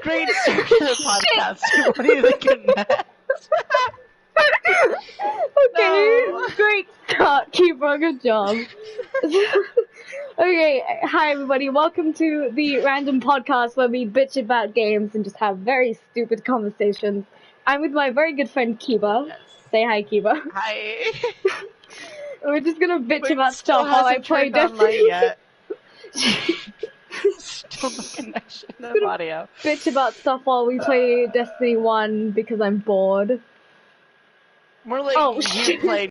Great start to the podcast. What do you think of that? Okay, No. great start, Keba, good job. Okay, hi everybody, welcome to the random podcast where we bitch about games and just have very stupid conversations. I'm with my very good friend Keba. Yes. Say hi, Keba. Hi. We're just gonna bitch Wait, about still stuff while I hasn't play turned on mine Destiny. yet. Still no connection of audio. Bitch about stuff while we play Destiny 1 because I'm bored. More like Oh, you shit. played,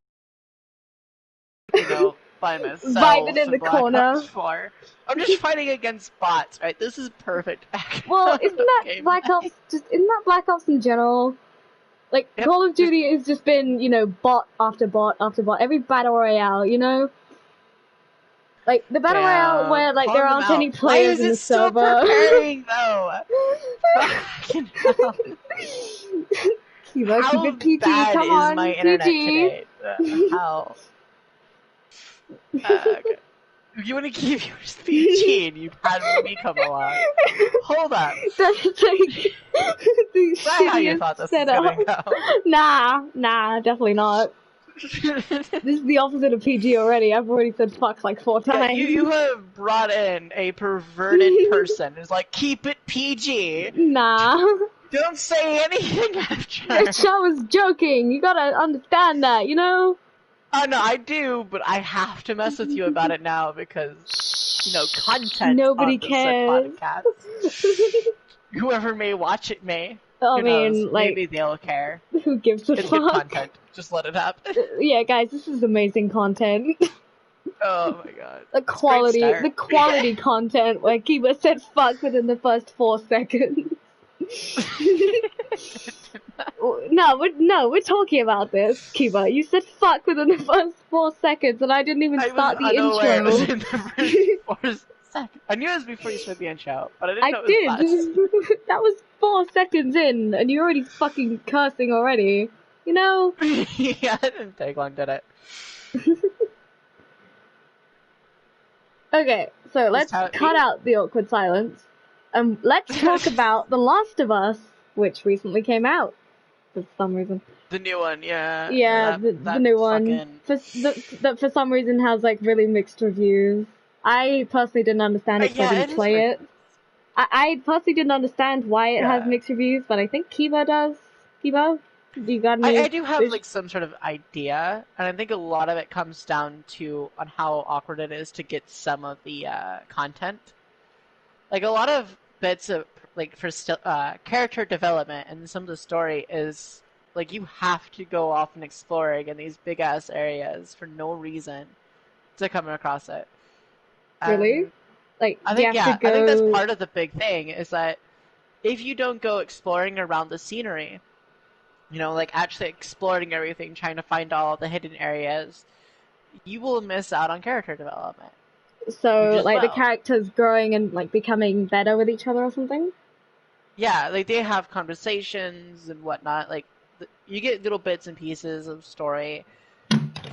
by myself Vibing in the in Black corner. Ops 4. I'm just fighting against bots, right? This is perfect. Well, isn't that gameplay. Black Ops? Isn't that Black Ops in general? Like, Yep, Call of Duty has just been, bot after bot after bot. Every battle royale, Like, the battle royale where, like, there aren't any players in the server. Why is it still preparing, though? Fucking hell. Keba, keep it PG, bad come is on, my internet PG. today? Hell. Okay. You want to keep yours PG and you've had me come along. Hold up. That's like the Is that how you shittiest thought this was setup. gonna go? Nah, definitely not. This is the opposite of PG already. I've already said fuck like 4 Yeah, times. you have brought in a perverted person who's like, keep it PG. Nah. Don't say anything after. Bitch, I was joking. You gotta understand that, Oh no, I do, but I have to mess with you about it now because, content Nobody on cares. this podcast. Whoever may watch it may. I Who mean, knows? like, Maybe they'll care. who gives a It's good fuck? content. Just let it happen. Yeah, guys, this is amazing content. Oh my god. The quality Great start. content where Keba said fuck within the first 4 seconds. No, we're talking about this, Keba. You said fuck within the first 4 seconds, and I didn't even start the unaware intro. it was in the first 4 seconds. I knew it was before you started the intro, but I didn't know it was fast. That was 4 seconds in, and you're already fucking cursing already. Yeah, it didn't take long, did it? Okay, so let's cut out the awkward silence, and let's talk about The Last of Us, which recently came out for some reason. The new one, yeah. Yeah, the new one. That for some reason has like really mixed reviews. I personally didn't understand it because I didn't play it. I personally didn't understand why it has mixed reviews, but I think Keba does. Keba? You got any? I do have like some sort of idea, and I think a lot of it comes down to on how awkward it is to get some of the content. Like a lot of bits of like for character development and some of the story is like you have to go off and exploring in these big ass areas for no reason to come across it. Really? Like I think I think that's part of the big thing is that if you don't go exploring around the scenery, like actually exploring everything, trying to find all the hidden areas, you will miss out on character development. So, like, the characters growing and, like, becoming better with each other or something? Yeah, like, they have conversations and whatnot. Like, you get little bits and pieces of story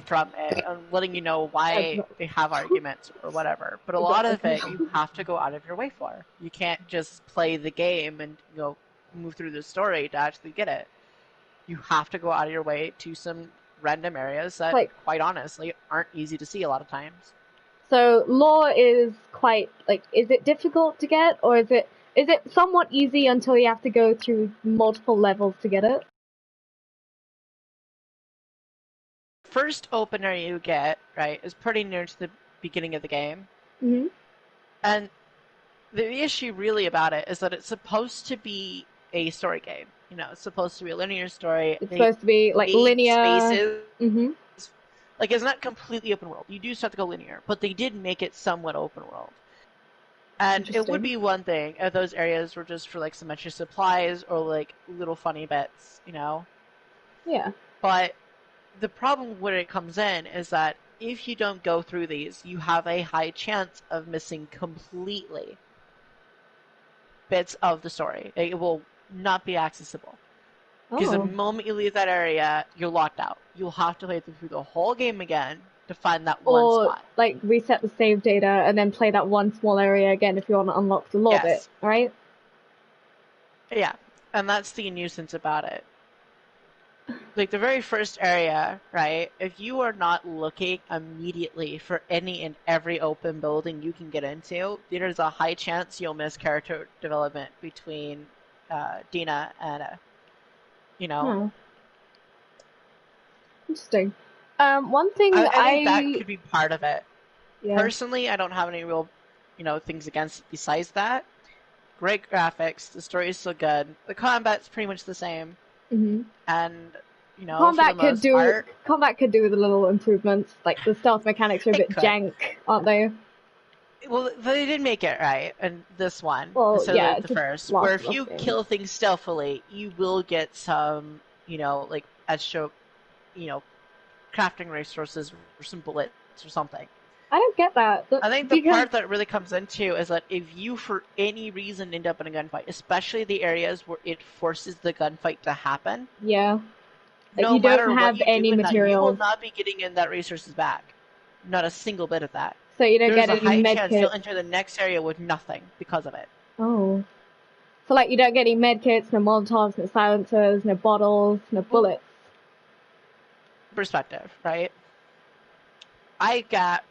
from it, and letting you know why they have arguments or whatever. But a lot of it, you have to go out of your way for. You can't just play the game and, move through the story to actually get it. You have to go out of your way to some random areas that, quite honestly, aren't easy to see a lot of times. So lore is quite, like, is it difficult to get, or is it somewhat easy until you have to go through multiple levels to get it? First opener you get, right, is pretty near to the beginning of the game. Mm-hmm. And the issue really about it is that it's supposed to be a story game. It's supposed to be a linear story. It's supposed to be, like, linear. Spaces. Mm-hmm. Like, it's not completely open world. You do still have to go linear, but they did make it somewhat open world. And it would be one thing if those areas were just for, like, some extra supplies or, like, little funny bits, Yeah. But the problem where it comes in is that if you don't go through these, you have a high chance of missing completely bits of the story. It will not be accessible. Because the moment you leave that area, you're locked out. You'll have to play through the whole game again to find that one spot. Or, like, reset the save data and then play that one small area again if you want to unlock the lore bit, right? Yeah, and that's the nuisance about it. Like the very first area, right? If you are not looking immediately for any and every open building you can get into, there's a high chance you'll miss character development between Dina and, you know. Hmm. Interesting. One thing I think that could be part of it. Yeah. Personally, I don't have any real, things against it besides that. Great graphics, the story is still good, the combat's pretty much the same, and for the most part, combat could do with a little improvements. Like the stealth mechanics are a bit jank, aren't they? Well, they did make it right in this one, well, instead yeah, of the first, where if you kill things stealthily, you will get some, like extra, crafting resources or some bullets or something. I don't get that. I think the part that really comes into is that if you, for any reason, end up in a gunfight, especially the areas where it forces the gunfight to happen, yeah, like no matter what you do in that, you will not be getting in that resources back. Not a single bit of that. So you don't get any There's a high chance you'll enter the next area with nothing because of it. Oh. So like you don't get any medkits, no molotovs, no silencers, no bottles, no bullets. Perspective, right? I got,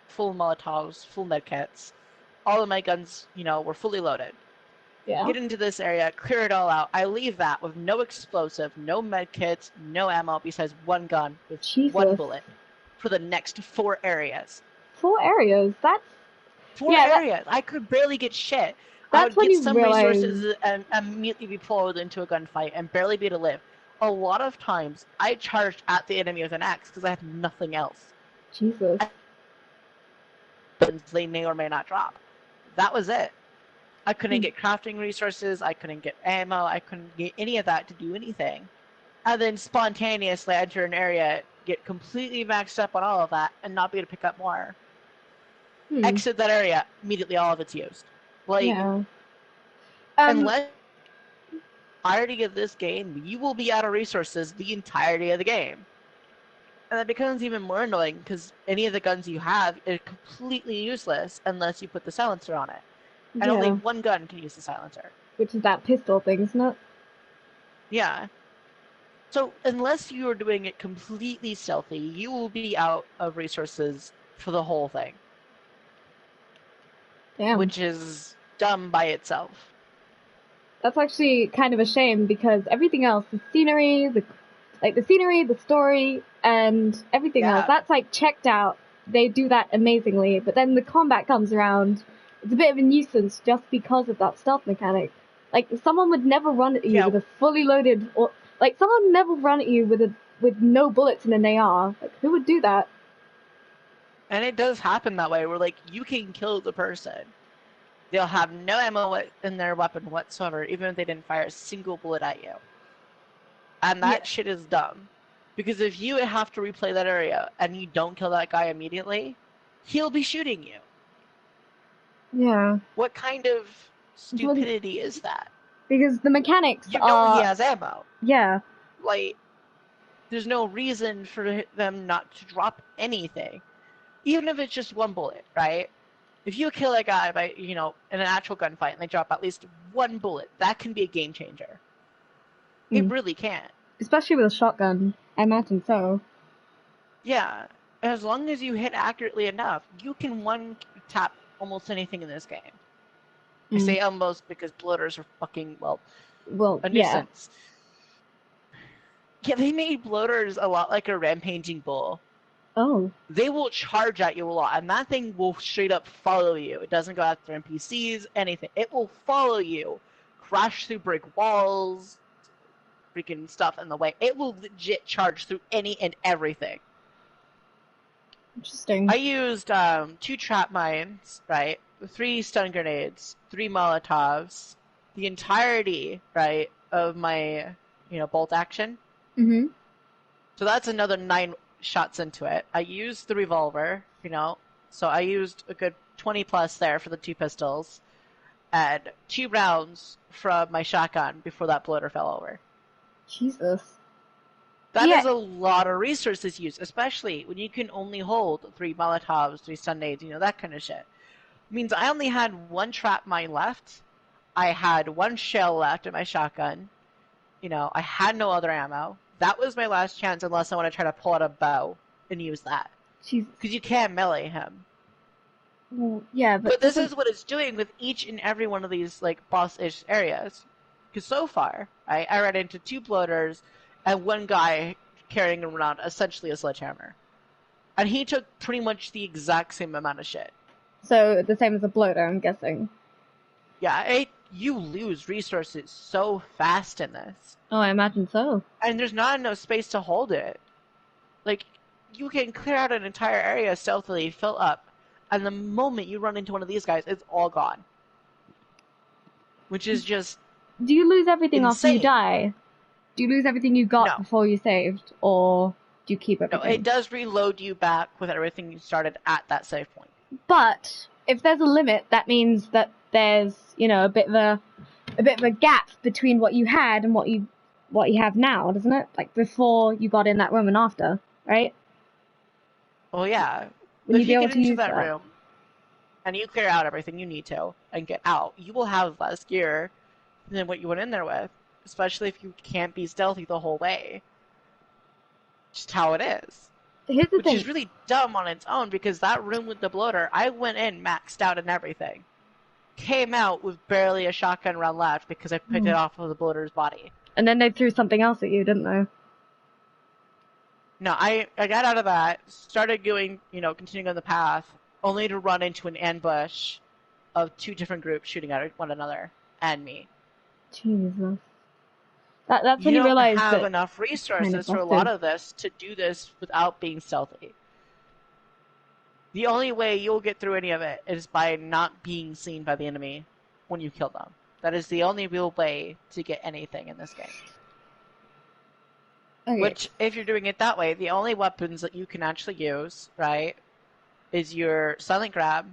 full molotovs, full medkits. All of my guns, were fully loaded. Yeah. Get into this area, clear it all out. I leave that with no explosive, no medkits, no ammo besides one gun with one bullet for the next 4 areas. 4 areas? That's 4 areas. I could barely get shit. I would get some resources and immediately be pulled into a gunfight and barely be able to live. A lot of times, I charged at the enemy with an axe because I had nothing else. Jesus. They may or may not drop. That was it. I couldn't get crafting resources, I couldn't get ammo, I couldn't get any of that to do anything. And then spontaneously enter an area, get completely maxed up on all of that, and not be able to pick up more. Exit that area, immediately all of it's used. Like, unless the entirety of this game, you will be out of resources the entirety of the game. And that becomes even more annoying, because any of the guns you have are completely useless unless you put the silencer on it. And only one gun can use the silencer. Which is that pistol thing, isn't it? Yeah. So unless you are doing it completely stealthy, you will be out of resources for the whole thing. Damn. Which is dumb by itself. That's actually kind of a shame, because everything else, the scenery, the story, and everything else, that's like checked out. They do that amazingly, but then the combat comes around. It's a bit of a nuisance just because of that stealth mechanic. Like, someone would never run at you with a fully loaded, or like someone would never run at you with no bullets in an AR. Like, who would do that? And it does happen that way, where like you can kill the person. They'll have no ammo in their weapon whatsoever, even if they didn't fire a single bullet at you. And that shit is dumb. Because if you have to replay that area and you don't kill that guy immediately, he'll be shooting you. Yeah. What kind of stupidity is that? Because the mechanics you know he has ammo. Yeah. Like, there's no reason for them not to drop anything. Even if it's just one bullet, right? If you kill a guy by, in an actual gunfight and they drop at least one bullet, that can be a game changer. It really can. Especially with a shotgun. I imagine so. Yeah. As long as you hit accurately enough, you can one-tap almost anything in this game. I say almost because bloaters are fucking, a nuisance. Yeah, they made bloaters a lot like a rampaging bull. Oh. They will charge at you a lot, and that thing will straight up follow you. It doesn't go after NPCs, anything. It will follow you, crash through brick walls, freaking stuff in the way. It will legit charge through any and everything. Interesting. I used 2 trap mines, right? 3 stun grenades, 3 molotovs, the entirety, right, of my, bolt action. Mm-hmm. So that's another 9 shots into it. I used the revolver, so I used a good 20 plus there for the 2 pistols, and 2 rounds from my shotgun before that bloater fell over. Jesus. That is a lot of resources used, especially when you can only hold 3 molotovs, 3 stun nades, that kind of shit. means I only had one trap mine left. I had one shell left in my shotgun. You know, I had no other ammo. That was my last chance unless I want to try to pull out a bow and use that. Because you can't melee him. Well, yeah, but this is what it's doing with each and every one of these, like, boss-ish areas. Because so far, I ran into 2 bloaters and one guy carrying around essentially a sledgehammer. And he took pretty much the exact same amount of shit. So, the same as a bloater, I'm guessing. Yeah, you lose resources so fast in this. Oh, I imagine so. And there's not enough space to hold it. Like, you can clear out an entire area stealthily, fill up, and the moment you run into one of these guys, it's all gone. Which is just Do you lose everything insane. After you die? Do you lose everything you got before you saved? Or do you keep everything? No, it does reload you back with everything you started at that save point. But if there's a limit, that means that there's, you know, a bit of a gap between what you had and what you have now, doesn't it? Like before you got in that room and after, right? Well, yeah. When if you get into use that room and you clear out everything you need to and get out, you will have less gear than what you went in there with, especially if you can't be stealthy the whole way. Just how it is. Here's the thing. Which is really dumb on its own, because that room with the bloater, I went in maxed out and everything. Came out with barely a shotgun round left because I picked it off of the bloater's body. And then they threw something else at you, didn't they? No, I got out of that, started going, continuing on the path, only to run into an ambush of 2 different groups shooting at one another and me. Jesus. That's when you realize that you don't have enough resources for a lot of this to do this without being stealthy. The only way you'll get through any of it is by not being seen by the enemy when you kill them. That is the only real way to get anything in this game. Okay. Which, if you're doing it that way, the only weapons that you can actually use, right, is your silent grab,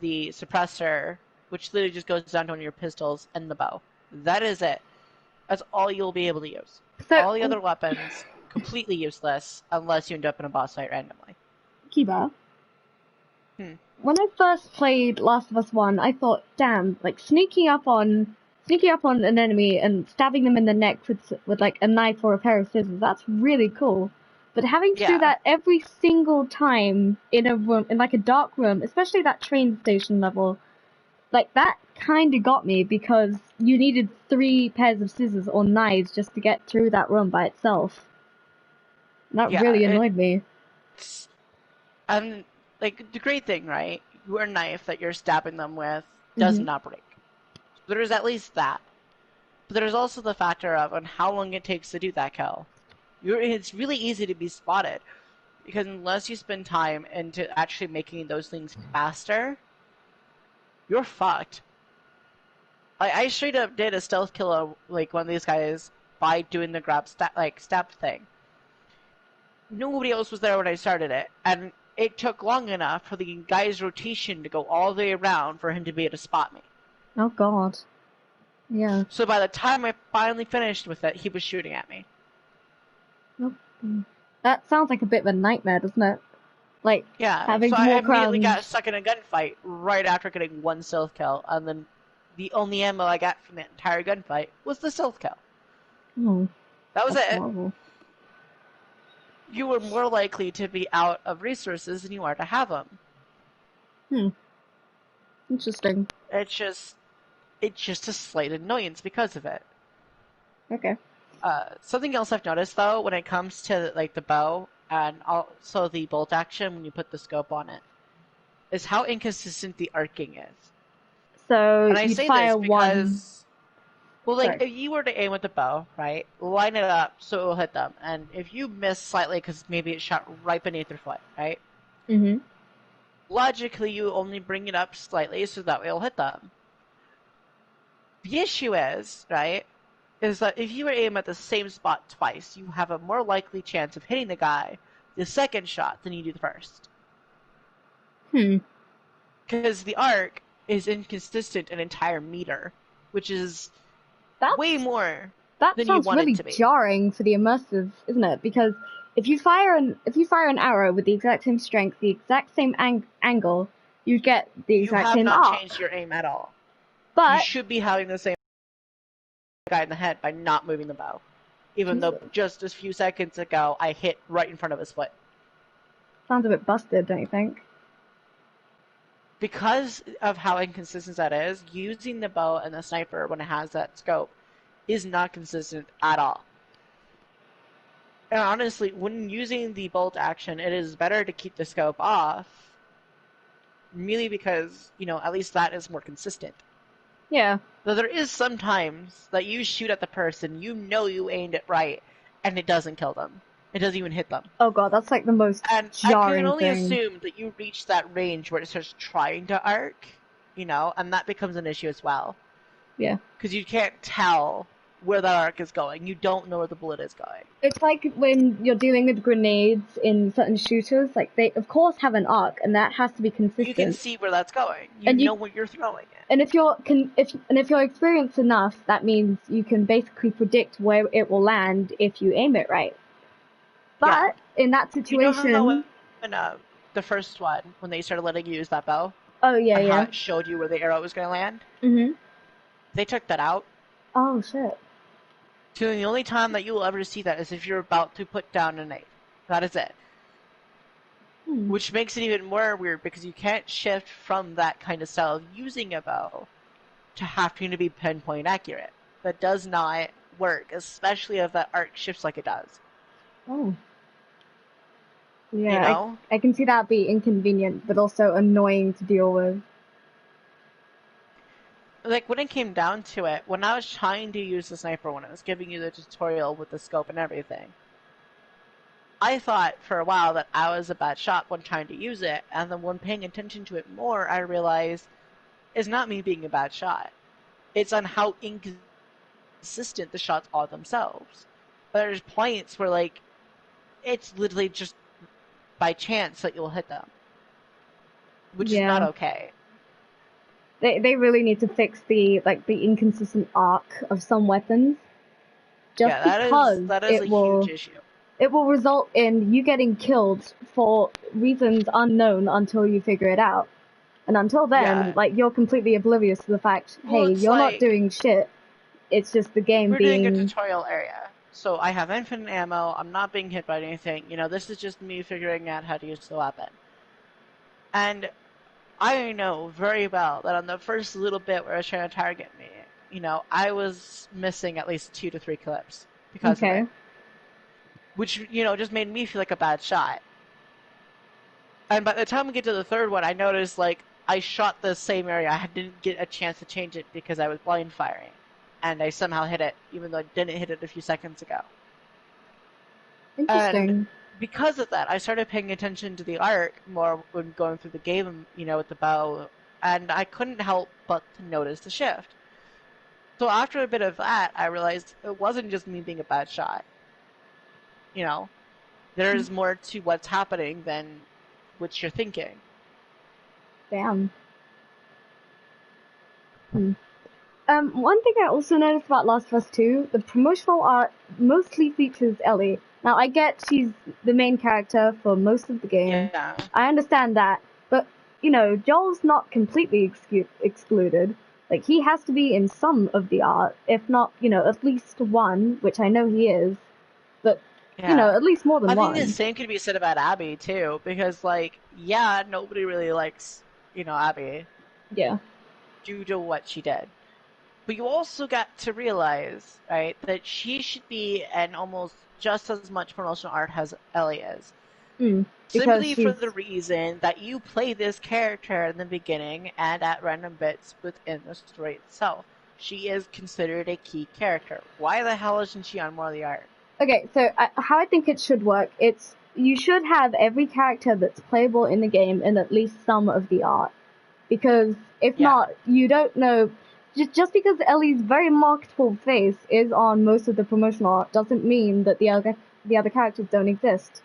the suppressor, which literally just goes down to one of your pistols, and the bow. That is it. That's all you'll be able to use. So, all the other weapons, completely useless, unless you end up in a boss fight randomly. Keba, when I first played Last of Us 1, I thought, damn, like, sneaking up on an enemy and stabbing them in the neck with like a knife or a pair of scissors, that's really cool. But having to do that every single time in a room, in like a dark room, especially that train station level, like that kind of got me, because you needed 3 pairs of scissors or knives just to get through that room by itself. That really annoyed me. And like, the great thing, right? Your knife that you're stabbing them with does not break. There's at least that. But there's also the factor of on how long it takes to do that kill. It's really easy to be spotted, because unless you spend time into actually making those things faster, you're fucked. I straight up did a stealth kill of like one of these guys by doing the grab stab thing. Nobody else was there when I started it, and it took long enough for the guy's rotation to go all the way around for him to be able to spot me. Oh god. Yeah. So by the time I finally finished with it, he was shooting at me. That sounds like a bit of a nightmare, doesn't it? Like, having so to walk I immediately around... got stuck in a gunfight right after getting 1 stealth kill, and then the only ammo I got from the entire gunfight was the stealth kill. Oh, that was it. Horrible. You were more likely to be out of resources than you are to have them. Interesting. It's just a slight annoyance because of it. Okay. Something else I've noticed, though, when it comes to like the bow and also the bolt action when you put the scope on it, is how inconsistent the arcing is. So and I you say fire this because, one. Well, like, if you were to aim with the bow, right, line it up so it will hit them, and if you miss slightly because maybe it shot right beneath their foot, right? Logically, you only bring it up slightly so that way it'll hit them. The issue is, right, is that if you aim at the same spot twice, you have a more likely chance of hitting the guy the second shot than you do the first. Because the arc is inconsistent an entire meter, which is way more than you want it to be. That sounds really jarring for the immersive, isn't it? Because if you fire an arrow with the exact same strength, the exact same angle, you get the exact same arc. You have not changed your aim at all. But you should be having the same guy in the head by not moving the bow. Even though just a few seconds ago, I hit right in front of his foot. Sounds a bit busted, don't you think? Because of how inconsistent that is, using the bow and the sniper when it has that scope is not consistent at all. And honestly, when using the bolt action, it is better to keep the scope off, merely because, at least that is more consistent. Yeah. Though there is sometimes that you shoot at the person, you aimed it right, and it doesn't kill them. It doesn't even hit them. Oh god, that's like the most jarring thing. I can only assume that you reach that range where it starts trying to arc, and that becomes an issue as well. Yeah. Because you can't tell where that arc is going. You don't know where the bullet is going. It's like when you're dealing with grenades in certain shooters, like they of course have an arc, and that has to be consistent. You can see where that's going. You know where you're throwing it. And if you're experienced enough, that means you can basically predict where it will land if you aim it right. But in that situation, in the first one, when they started letting you use that bow. Oh yeah, and how it showed you where the arrow was going to land. Mm-hmm. They took that out. Oh shit. So the only time that you will ever see that is if you're about to put down a knife. That is it. Which makes it even more weird because you can't shift from that kind of style of using a bow to having to be pinpoint accurate. That does not work, especially if that arc shifts like it does. Oh. Yeah, I can see that be inconvenient, but also annoying to deal with. Like, when it came down to it, when I was trying to use the sniper, when I was giving you the tutorial with the scope and everything, I thought for a while that I was a bad shot when trying to use it, and then when paying attention to it more, I realized it's not me being a bad shot. It's on how inconsistent the shots are themselves. There's points where, like, it's literally just by chance that you'll hit them. Which is not okay. They really need to fix the inconsistent arc of some weapons. Just because that is a huge issue. It will result in you getting killed for reasons unknown until you figure it out. And until then, you're completely oblivious to the fact, hey, you're not doing shit. It's just the game We're doing a tutorial area. So I have infinite ammo, I'm not being hit by anything. This is just me figuring out how to use the weapon. And I know very well that on the first little bit where it was trying to target me, I was missing at least 2 to 3 clips because of it. Which, just made me feel like a bad shot. And by the time we get to the third one, I noticed, I shot the same area. I didn't get a chance to change it because I was blind firing. And I somehow hit it, even though I didn't hit it a few seconds ago. Interesting. And because of that, I started paying attention to the arc more when going through the game, with the bow. And I couldn't help but to notice the shift. So after a bit of that, I realized it wasn't just me being a bad shot. There's more to what's happening than what you're thinking. Damn. One thing I also noticed about Last of Us 2, the promotional art mostly features Ellie. Now, I get she's the main character for most of the game. Yeah. I understand that. But, Joel's not completely excluded. He has to be in some of the art, if not, at least one, which I know he is. But, at least more than one. I think the same could be said about Abby, too. Because, nobody really likes, Abby. Yeah. Due to what she did. But you also got to realize, right, that she should be in almost just as much promotional art as Ellie is. Simply for the reason that you play this character in the beginning and at random bits within the story itself. She is considered a key character. Why the hell isn't she on more of the art? Okay, so how I think it should work, you should have every character that's playable in the game in at least some of the art. Because if not, you don't know. Just because Ellie's very marketable face is on most of the promotional art doesn't mean that the other characters don't exist.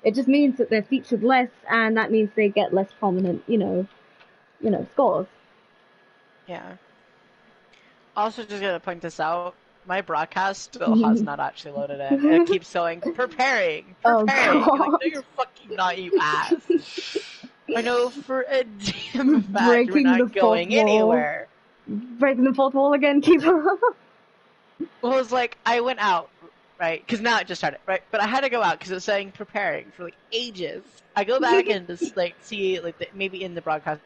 It just means that they're featured less, and that means they get less prominent, scores. Yeah. Also, just gonna point this out. My broadcast still has not actually loaded in. It keeps showing preparing. Oh, God. No, you're fucking not, you ass. I know for a damn fact we're not going anywhere. Breaking the fourth wall again, Keba. Well, it's like, I went out, right? Because now it just started, right? But I had to go out because it was saying preparing for, like, ages. I go back and just, like, see, like, maybe in the broadcast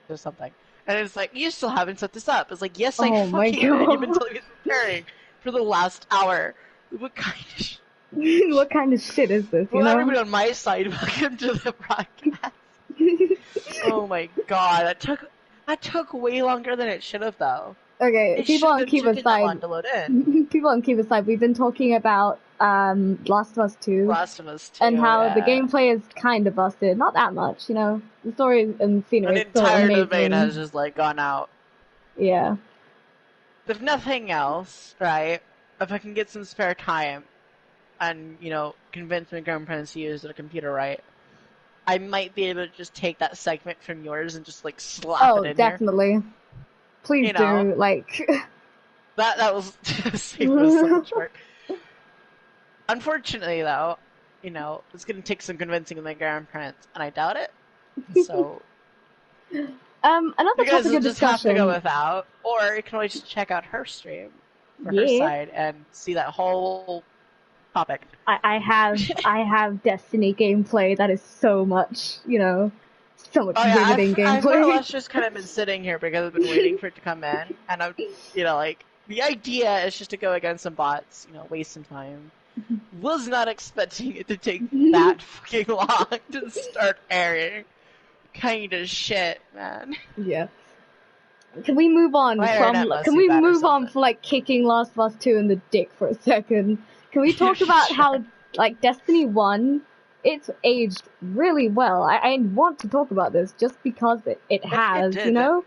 or something. And it's like, you still haven't set this up. It's like, yes, I fucking did. You've been telling me preparing for the last hour. What kind of shit? What kind of shit is this, well, everybody on my side, welcome to the broadcast. Oh my god, that took way longer than it should have, though. Okay, people on Keba's side. People on Keba's side, we've been talking about Last of Us 2. Last of Us 2. And how the gameplay is kind of busted. Not that much, you know. The story and scenery is still amazing. The entire domain has just, like, gone out. Yeah. If nothing else, right, if I can get some spare time and, you know, convince my grandparents to use their computer right, I might be able to just take that segment from yours and just, like, slap it in here. Oh, definitely. Please you know, do, like... that was so much work. Unfortunately, though, you know, it's going to take some convincing of my grandparents, and I doubt it. So... another topic of discussion. Just have to go without, or you can always just check out her stream for her side and see that whole topic. I have Destiny gameplay that is so much, you know, so much riveting gameplay. I've more or less just kind of been sitting here because I've been waiting for it to come in, and I'm, you know, like, the idea is just to go against some bots, you know, waste some time. Was not expecting it to take that fucking long to start airing. Kind of shit, man. Yeah. Can we move on from like kicking Last of Us 2 in the dick for a second? Can we talk about how like Destiny 1, it's aged really well. I want to talk about this just because it has, you know?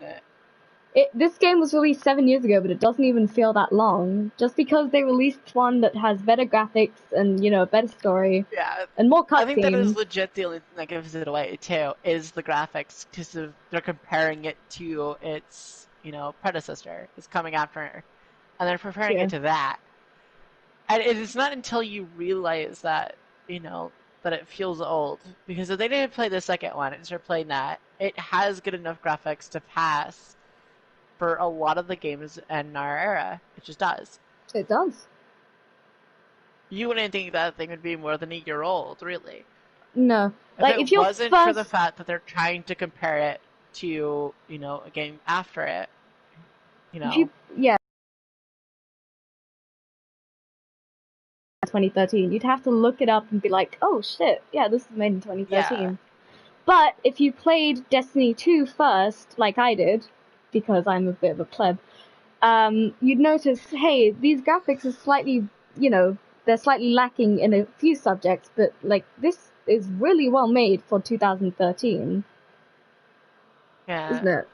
This game was released 7 years ago, but it doesn't even feel that long. Just because they released one that has better graphics and, you know, a better story. Yeah. And more cutscenes. I think that is legit the only thing that gives it away, too, is the graphics. Because they're comparing it to its, you know, predecessor. It's coming after her. And they're comparing it to that. And it's not until you realize that, you know, that it feels old. Because if they didn't play the second one and start playing that, it has good enough graphics to pass for a lot of the games in our era. It just does. It does. You wouldn't think that thing would be more than a year old, really. No. If it wasn't for the fact that they're trying to compare it to, you know, a game after it, you know. Yeah. 2013. You'd have to look it up and be like, oh shit, yeah, this was made in 2013. Yeah. But if you played Destiny 2 first, like I did, because I'm a bit of a pleb, you'd notice, hey, these graphics are slightly, you know, they're slightly lacking in a few subjects, but, like, this is really well made for 2013. Yeah. Isn't it?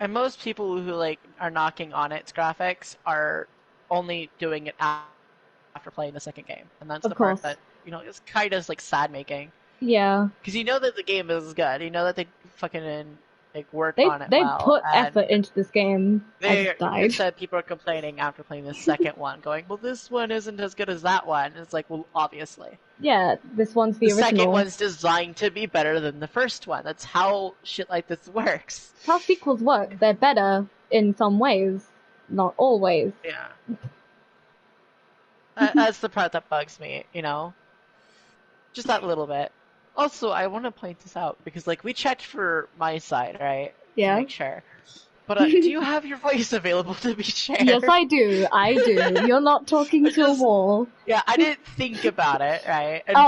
And most people who, like, are knocking on its graphics are only doing it after playing the second game. And that's the part that, you know, is kind of, like, sad-making. Yeah. Because you know that the game is good. You know that they fucking... like work on it. They put effort into this game. They said people are complaining after playing the second one, going, "Well, this one isn't as good as that one." And it's like, well, obviously. Yeah, this one's the original. The second one's designed to be better than the first one. That's how shit like this works. How sequels work. They're better in some ways, not always. Yeah. That's the part that bugs me, you know. Just that little bit. Also, I want to point this out, because, like, we checked for my side, right? Yeah. To make sure. But do you have your voice available to be shared? Yes, I do. I do. You're not talking to a wall. Yeah, I didn't think about it, right? And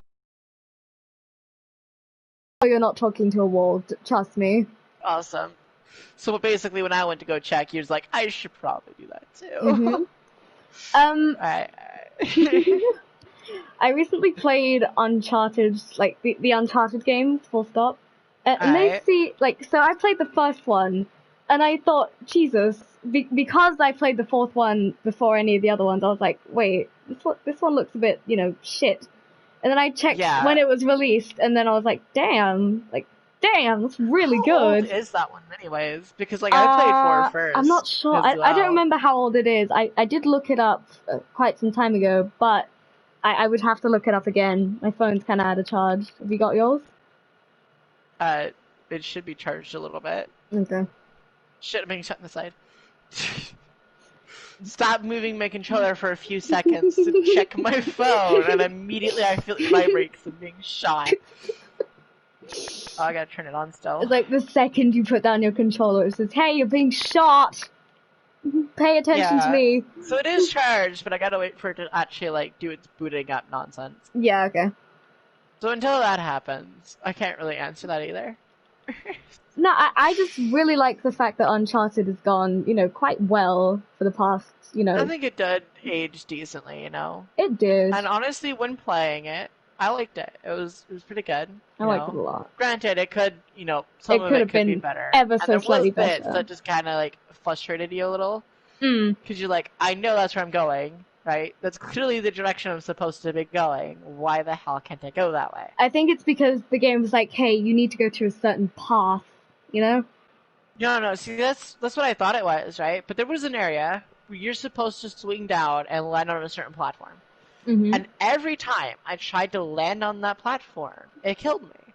you're not talking to a wall, trust me. Awesome. So basically, when I went to go check, he was like, I should probably do that, too. Mm-hmm. Alright. I recently played Uncharted, like, the Uncharted game, full stop. And they see, like, so I played the first one, and I thought, Jesus, because I played the fourth one before any of the other ones, I was like, wait, this one looks a bit, you know, shit. And then I checked when it was released, and then I was like, damn, that's really good. How old is that one anyways? Because, like, I played 4 first. I'm not sure. I don't remember how old it is. I did look it up quite some time ago, but I would have to look it up again. My phone's kind of out of charge. Have you got yours? It should be charged a little bit. Okay. Shit, I'm being shut on the side. Stop moving my controller for a few seconds to check my phone, and immediately I feel it vibrate because I'm being shot. Oh, I gotta turn it on still. It's like the second you put down your controller, it says, "Hey, you're being shot! Pay attention to me!" So it is charged, but I gotta wait for it to actually, like, do its booting up nonsense. Yeah, okay. So until that happens, I can't really answer that either. No, I just really like the fact that Uncharted has gone, quite well for the past, I think it did age decently, It did. And honestly, when playing it, I liked it. It was pretty good. I liked it a lot. Granted, it could, some of it could be better. Ever so slightly better. There was bits that just kind of, like, frustrated you a little. Mm. Because you're like, I know that's where I'm going, right? That's clearly the direction I'm supposed to be going. Why the hell can't I go that way? I think it's because the game was like, hey, you need to go to a certain path, No, see, that's what I thought it was, right? But there was an area where you're supposed to swing down and land on a certain platform. Mm-hmm. And every time I tried to land on that platform, it killed me.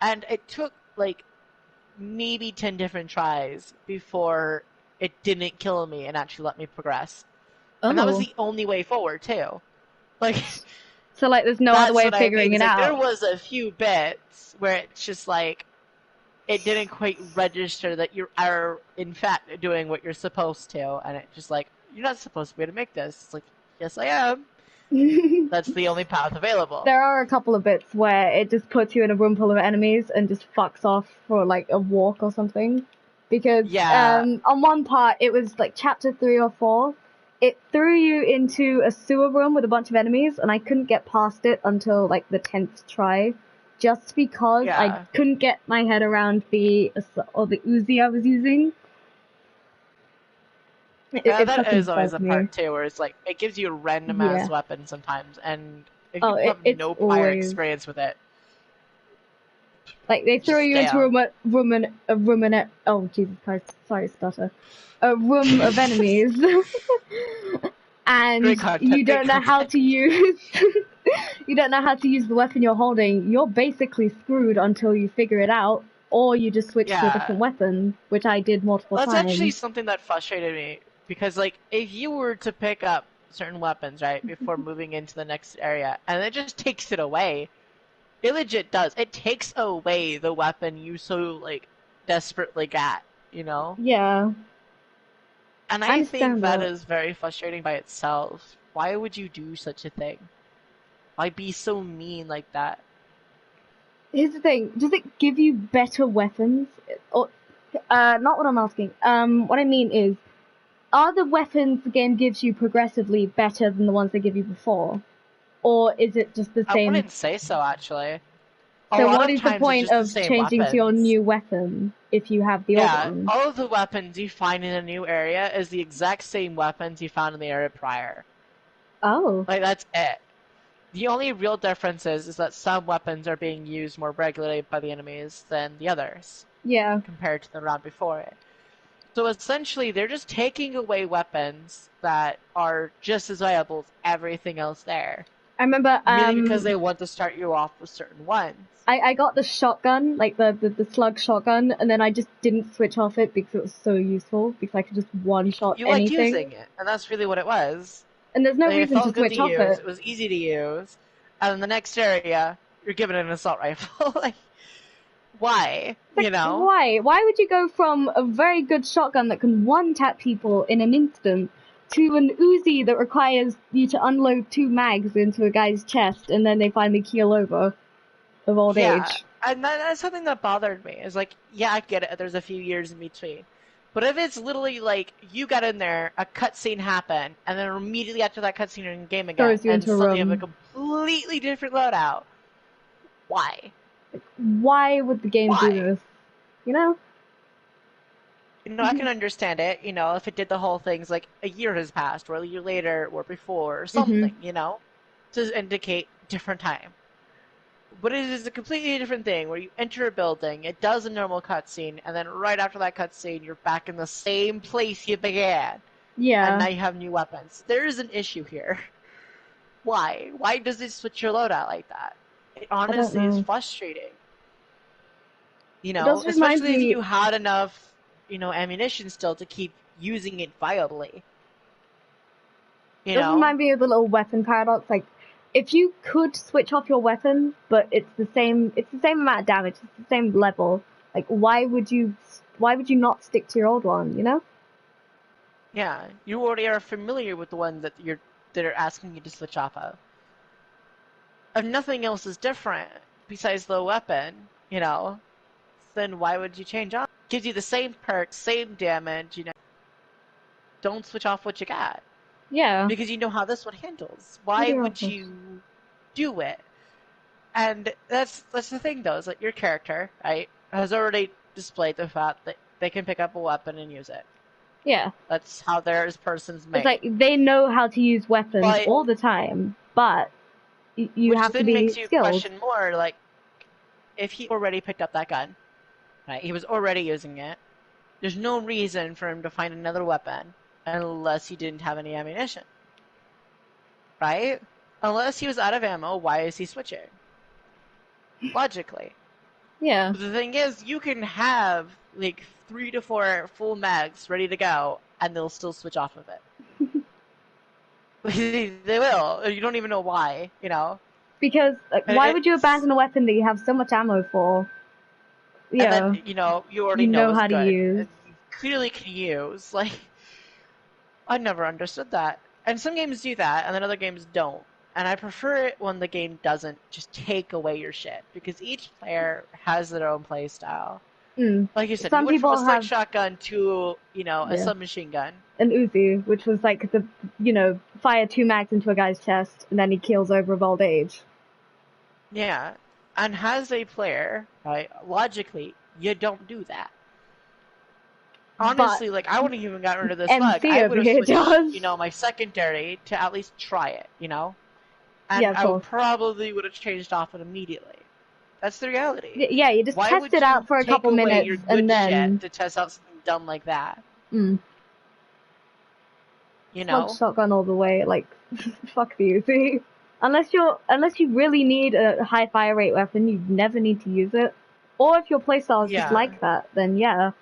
And it took, like, maybe 10 different tries before it didn't kill me and actually let me progress. Oh. And that was the only way forward, too. Like, so, like, there's no other way of figuring it out. There was a few bits where it's just, like, it didn't quite register that you are, in fact, doing what you're supposed to. And it's just like, you're not supposed to be able to make this. It's like, yes, I am. That's the only path available. There are a couple of bits where it just puts you in a room full of enemies and just fucks off for, like, a walk or something. Because on one part, it was, like, chapter 3 or 4. It threw you into a sewer room with a bunch of enemies, and I couldn't get past it until, like, the 10th try. Just because I couldn't get my head around the Uzi I was using. That is always a part too, where it's like it gives you a random ass weapon sometimes, and if you have no prior experience with it, like they throw you into a room oh Jesus Christ, sorry stutter, a room of enemies, and you don't know how to use the weapon you're holding. You're basically screwed until you figure it out, or you just switch to a different weapon, which I did multiple times. That's actually something that frustrated me. Because, like, if you were to pick up certain weapons, right, before moving into the next area, and it just takes it away, it legit does. It takes away the weapon you so, like, desperately got, Yeah. And I think that is very frustrating by itself. Why would you do such a thing? Why be so mean like that? Here's the thing. Does it give you better weapons? Or, not what I'm asking. What I mean is, are the weapons the game gives you progressively better than the ones they give you before? Or is it just the same? I wouldn't say so, actually. So what is the point of changing to your new weapon if you have the old one? All of the weapons you find in a new area is the exact same weapons you found in the area prior. Oh. Like, that's it. The only real difference is that some weapons are being used more regularly by the enemies than the others. Yeah. Compared to the round before it. So essentially, they're just taking away weapons that are just as viable as everything else there. I remember, Merely because they want to start you off with certain ones. I got the shotgun, like the slug shotgun, and then I just didn't switch off it because it was so useful, because I could just one-shot anything. You liked using it, and that's really what it was. And there's no reason to switch off it. It was easy to use, and in the next area, you're given an assault rifle. Like, why? Why? Why would you go from a very good shotgun that can one-tap people in an instant to an Uzi that requires you to unload 2 mags into a guy's chest and then they finally keel over of old age? And that's something that bothered me. Is like, I get it, there's a few years in between. But if it's literally like, you got in there, a cutscene happened, and then immediately after that cutscene you're in the game again, and suddenly you have a completely different loadout, why? Why would the game do this? I can understand it, if it did the whole things like a year has passed, or a year later, or before, or something, to indicate different time. But it is a completely different thing where you enter a building, it does a normal cutscene, and then right after that cutscene, you're back in the same place you began. Yeah. And now you have new weapons. There is an issue here. Why? Why does it switch your loadout like that? It honestly is frustrating. You know, especially if you had enough, you know, ammunition still to keep using it viably. It does remind me of the little weapon paradox. Like, if you could switch off your weapon, but it's the same amount of damage, it's the same level. Like, why would you not stick to your old one? You know? Yeah, you already are familiar with the one that they're asking you to switch off of. If nothing else is different besides the weapon, you know, then why would you change on? Gives you the same perks, same damage, you know. Don't switch off what you got. Yeah. Because you know how this one handles. Why would you do it? And that's the thing, though, is that your character, right, has already displayed the fact that they can pick up a weapon and use it. Yeah. That's how their person's made. It's like, they know how to use weapons all the time, but you have to be skilled. Which then makes you question more, like, if he already picked up that gun, right, he was already using it, there's no reason for him to find another weapon unless he didn't have any ammunition. Right? Unless he was out of ammo, why is he switching? Logically. Yeah. But the thing is, you can have, like, 3 to 4 full mags ready to go, and they'll still switch off of it. They will. You don't even know why, you know? Because, why would you abandon a weapon that you have so much ammo for? Yeah. And then, you know, you already know how to use. And you clearly can use. Like, I never understood that. And some games do that, and then other games don't. And I prefer it when the game doesn't just take away your shit, because each player has their own play style. Like you said, you went from a slick shotgun to, you know, a submachine gun. An Uzi, which was like the, you know, fire 2 mags into a guy's chest, and then he kills over of old age. Yeah. And as a player, right, logically, you don't do that. Honestly, like, I wouldn't even got rid of this bug. I would have switched, you know, my secondary to at least try it, you know? And I probably would have changed off it immediately. That's the reality. Yeah, you just test it out for a couple minutes, your and then... to test out something dumb like that. You know? Shotgun all the way, like, fuck the Uzi. Unless you really need a high fire rate weapon, you never need to use it. Or if your playstyle is just like that, then yeah.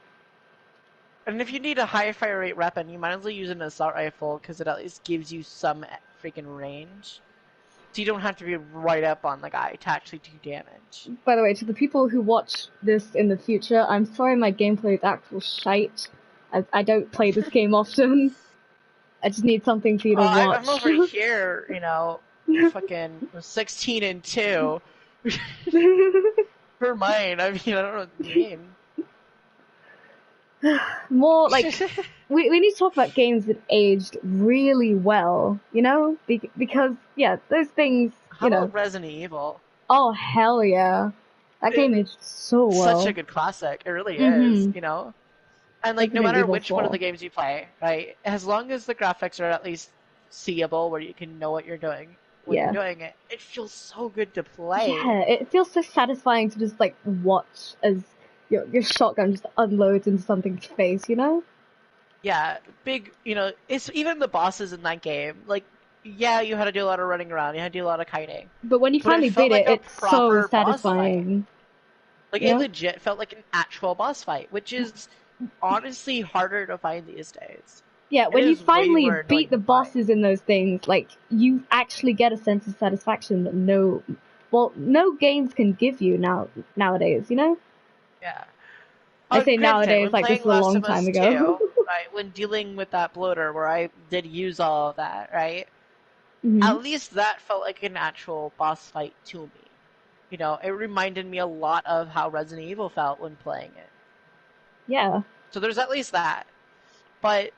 And if you need a high fire rate weapon, you might as well use an assault rifle, because it at least gives you some freaking range. So you don't have to be right up on the guy to actually do damage. By the way, to the people who watch this in the future, I'm sorry my gameplay is actual shite. I don't play this game often. I just need something for you to watch. I'm over here, you know, fucking 16-2. For mine, I mean, I don't know what you mean. More like we need to talk about games that aged really well, you know, because those things. How about Resident Evil? Oh hell yeah, that game aged so well. Such a good classic, it really is, you know. And like, no matter which one of the games you play, right, as long as the graphics are at least seeable, where you can know what you're doing when you're doing it, it feels so good to play. Yeah, it feels so satisfying to just like watch as your shotgun just unloads into something's face, you know? Yeah, big, you know, it's even the bosses in that game, like, yeah, you had to do a lot of running around, you had to do a lot of kiting. But when you finally beat it, it's so satisfying. Like, it legit felt like an actual boss fight, which is honestly harder to find these days. Yeah, when you finally beat the bosses in those things, like, you actually get a sense of satisfaction that no games can give you nowadays, you know? Yeah. I say nowadays, like this was a long time ago. Right, when dealing with that bloater where I did use all of that, right? Mm-hmm. At least that felt like an actual boss fight to me. You know, it reminded me a lot of how Resident Evil felt when playing it. Yeah. So there's at least that. But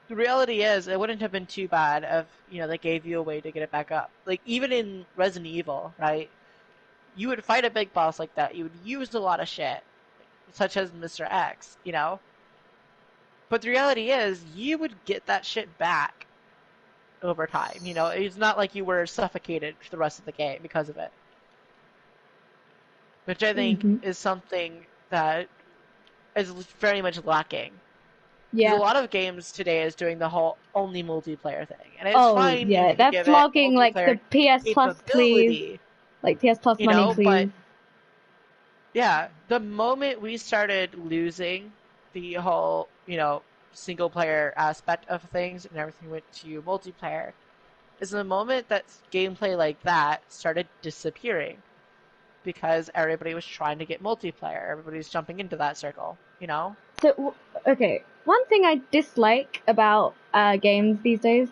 the reality is, it wouldn't have been too bad if, you know, they gave you a way to get it back up. Like, even in Resident Evil, right? You would fight a big boss like that, you would use a lot of shit, such as Mr. X, you know? But the reality is, you would get that shit back over time, you know? It's not like you were suffocated for the rest of the game because of it. Which I think is something that is very much lacking. Yeah. A lot of games today is doing the whole only multiplayer thing. And it's fine. Yeah, they're flogging like the PS Plus, please. Like PS Plus money, please. Yeah, the moment we started losing the whole, single player aspect of things and everything went to multiplayer, is the moment that gameplay like that started disappearing because everybody was trying to get multiplayer. Everybody's jumping into that circle, So, okay, one thing I dislike about games these days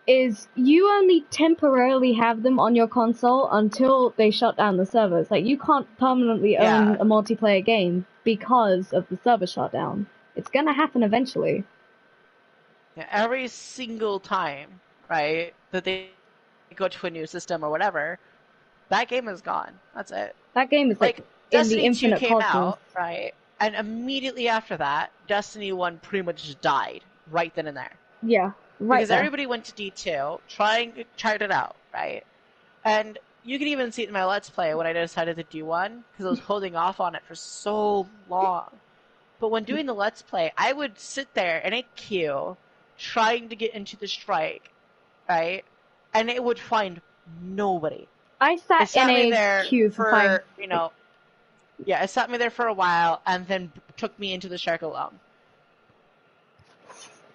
is you only temporarily have them on your console until they shut down the servers. Like, you can't permanently own a multiplayer game because of the server shutdown. It's gonna happen eventually. Yeah, every single time, right, that they go to a new system or whatever, that game is gone. That's it. That game is like in the Destiny 2 infinite came cosmos. out, right? And immediately after that, Destiny 1 pretty much just died right then and there. Yeah, right because there. everybody went to D2, tried it out, right? And you can even see it in my Let's Play when I decided to do one, because I was holding off on it for so long. But when doing the Let's Play, I would sit there in a queue, trying to get into the strike, right? And it would find nobody. I sat in a queue for find... Yeah, it sat me there for a while, and then took me into the strike alone.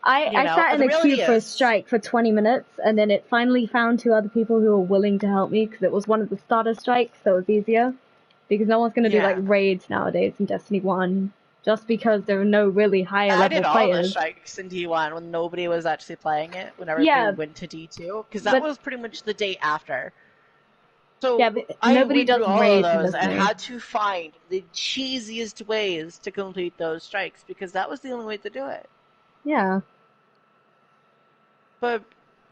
I sat in a queue for a strike for 20 minutes, and then it finally found 2 other people who were willing to help me, because it was one of the starter strikes, so it was easier. Because no one's going to do, like, raids nowadays in Destiny 1, just because there are no really higher level players. I did all the strikes in D1 when nobody was actually playing it, whenever they went to D2, because that was pretty much the day after. So yeah, but nobody does raids all of those and had to find the cheesiest ways to complete those strikes, because that was the only way to do it. Yeah. But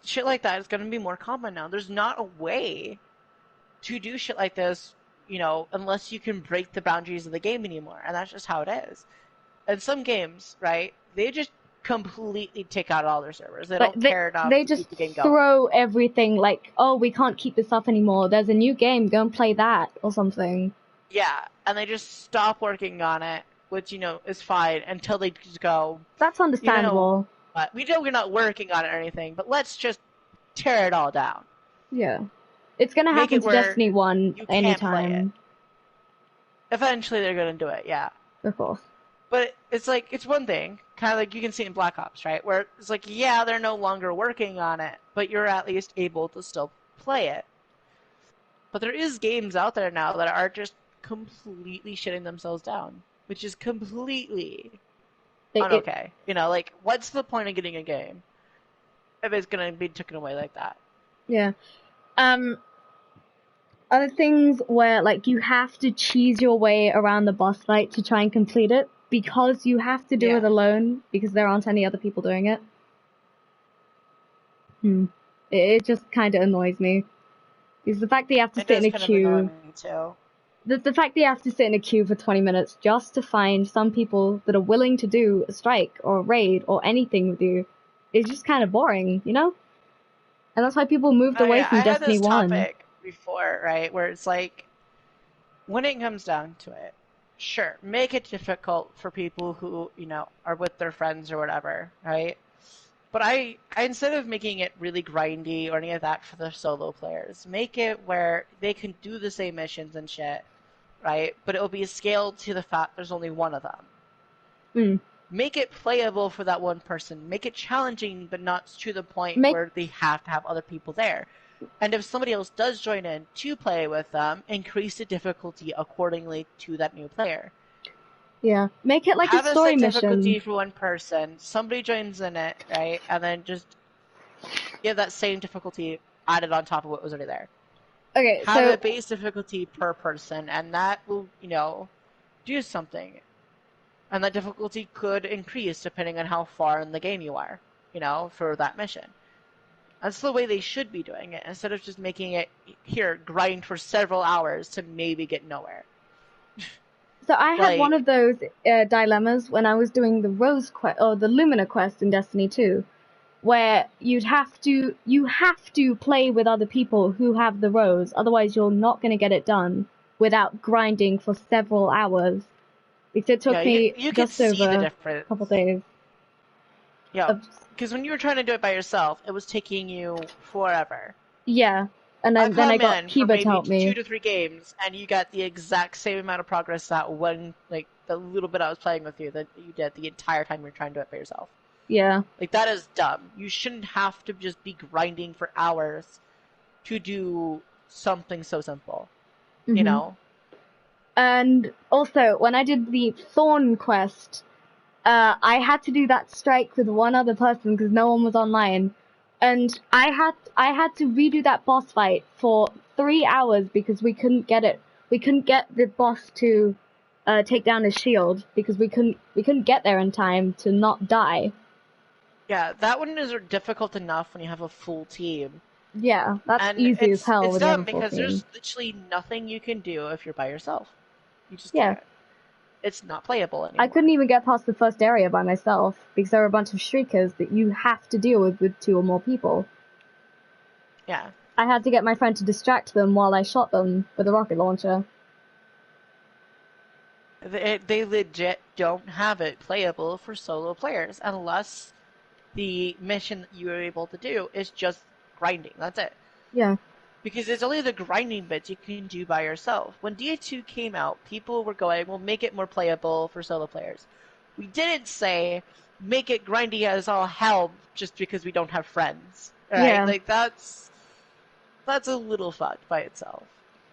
shit like that is going to be more common now. There's not a way to do shit like this, unless you can break the boundaries of the game anymore. And that's just how it is. And some games, right, they just completely take out all their servers. They don't care enough to keep the game going. Throw everything like, oh, we can't keep this up anymore. There's a new game. Go and play that or something. Yeah, and they just stop working on it, which, is fine until they just go... That's understandable. But we know we're not working on it or anything, but let's just tear it all down. Yeah. It's gonna happen to Destiny 1 anytime. Eventually they're gonna do it, yeah. Of course. But it's like, it's one thing, kind of like you can see in Black Ops, right? Where it's like, yeah, they're no longer working on it, but you're at least able to still play it. But there is games out there now that are just completely shutting themselves down, which is completely... okay. What's the point of getting a game if it's gonna be taken away like that? Yeah. Other things where, like, you have to cheese your way around the boss fight to try and complete it, because you have to do it alone, because there aren't any other people doing it. It just kind of annoys me. Because the fact that you have to sit in a queue... The fact that you have to sit in a queue for 20 minutes just to find some people that are willing to do a strike or a raid or anything with you is just kind of boring, And that's why people moved away from Destiny 1. I had this topic before, right, where it's like, when it comes down to it, sure, make it difficult for people who, are with their friends or whatever, right? But I instead of making it really grindy or any of that for the solo players, make it where they can do the same missions and shit, right? But it will be scaled to the fact there's only one of them. Make it playable for that one person. Make it challenging, but not to the point where they have to have other people there. And if somebody else does join in to play with them, increase the difficulty accordingly to that new player. Yeah, make it like a story mission. Have a set difficulty for one person, somebody joins in it, right? And then just give that same difficulty added on top of what was already there. Okay, have a base difficulty per person, and that will, do something. And that difficulty could increase depending on how far in the game you are, for that mission. That's the way they should be doing it, instead of just making it, grind for several hours to maybe get nowhere. So I had one of those dilemmas when I was doing the Rose quest or the Lumina quest in Destiny 2, where you have to play with other people who have the Rose, otherwise you're not going to get it done without grinding for several hours. Because it took me just over a couple days. Yeah, because when you were trying to do it by yourself, it was taking you forever. Yeah. And then I got Keba to help me. 2 to 3 games, and you got the exact same amount of progress that one, like, the little bit I was playing with you that you did the entire time you're trying to do it by yourself. Yeah. Like, that is dumb. You shouldn't have to just be grinding for hours to do something so simple. Mm-hmm. You know? And also, when I did the Thorn quest, I had to do that strike with one other person because no one was online. And I had to redo that boss fight for 3 hours because we couldn't get it. We couldn't get the boss to take down his shield because we couldn't get there in time to not die. Yeah, that one is difficult enough when you have a full team. Yeah, that's easy as hell. It's dumb because there's literally nothing you can do if you're by yourself. You just can't. It's not playable anymore. I couldn't even get past the first area by myself because there were a bunch of shriekers that you have to deal with 2 or more people. Yeah. I had to get my friend to distract them while I shot them with a rocket launcher. They legit don't have it playable for solo players unless the mission that you are able to do is just grinding. That's it. Yeah. Because it's only the grinding bits you can do by yourself. When DA2 came out, people were going, we'll make it more playable for solo players. We didn't say, make it grindy as all hell just because we don't have friends. Right? Yeah. Like, that's a little fucked by itself.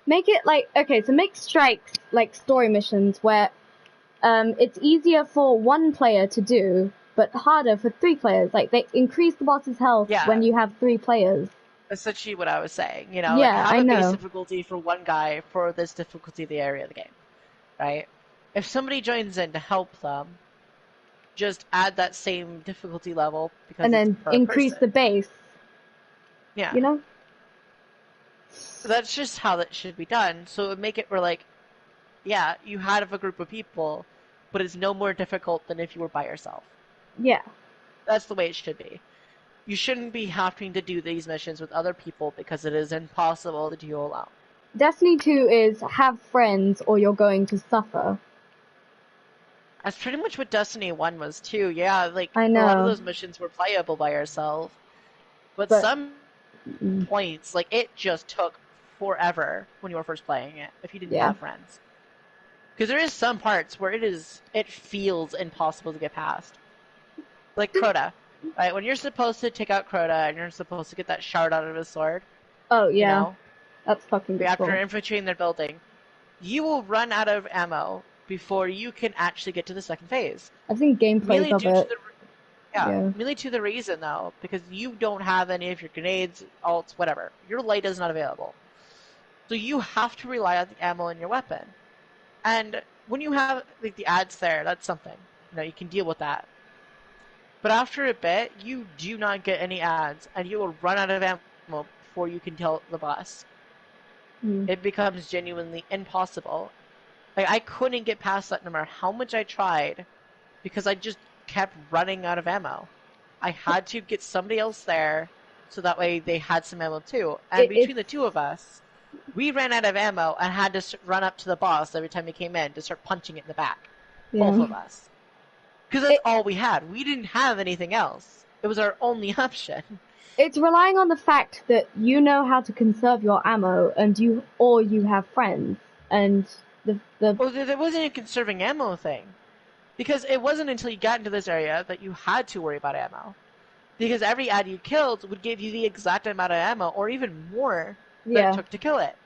Make it like, okay, so make strikes like story missions where it's easier for 1 player to do, but harder for 3 players. Like, they increase the boss's health when you have 3 players. Essentially what I was saying, you know, like have a base difficulty for 1 guy for this difficulty of the area of the game, right? If somebody joins in to help them, just add that same difficulty level because and then increase the base. Yeah, you know, that's just how that should be done. So it would make it where, like, yeah, you have a group of people, but it's no more difficult than if you were by yourself. Yeah, that's the way it should be. You shouldn't be having to do these missions with other people because it is impossible to do alone. Destiny 2 is have friends or you're going to suffer. That's pretty much what Destiny 1 was too. Yeah, like I know. A lot of those missions were playable by yourself. But some points, like, it just took forever when you were first playing it if you didn't have friends. Because there is some parts where it feels impossible to get past. Like Crota. Right, when you're supposed to take out Crota and you're supposed to get that shard out of his sword. Oh, yeah. You know, that's fucking difficult. After infiltrating their building, you will run out of ammo before you can actually get to the second phase. I've seen gameplays of it. Merely to the reason, though, because you don't have any of your grenades, ults, whatever. Your light is not available. So you have to rely on the ammo in your weapon. And when you have, like, the ads there, that's something. You know, you can deal with that. But after a bit, you do not get any ads, and you will run out of ammo before you can kill the boss. It becomes genuinely impossible. Like, I couldn't get past that no matter how much I tried, because I just kept running out of ammo. I had to get somebody else there, so that way they had some ammo too. And between the 2 of us, we ran out of ammo and had to run up to the boss every time he came in to start punching it in the back. Both of us. Because that's all we had. We didn't have anything else. It was our only option. It's relying on the fact that you know how to conserve your ammo, and you have friends, and Well, there wasn't a conserving ammo thing. Because it wasn't until you got into this area that you had to worry about ammo. Because every ad you killed would give you the exact amount of ammo, or even more, that it took to kill it.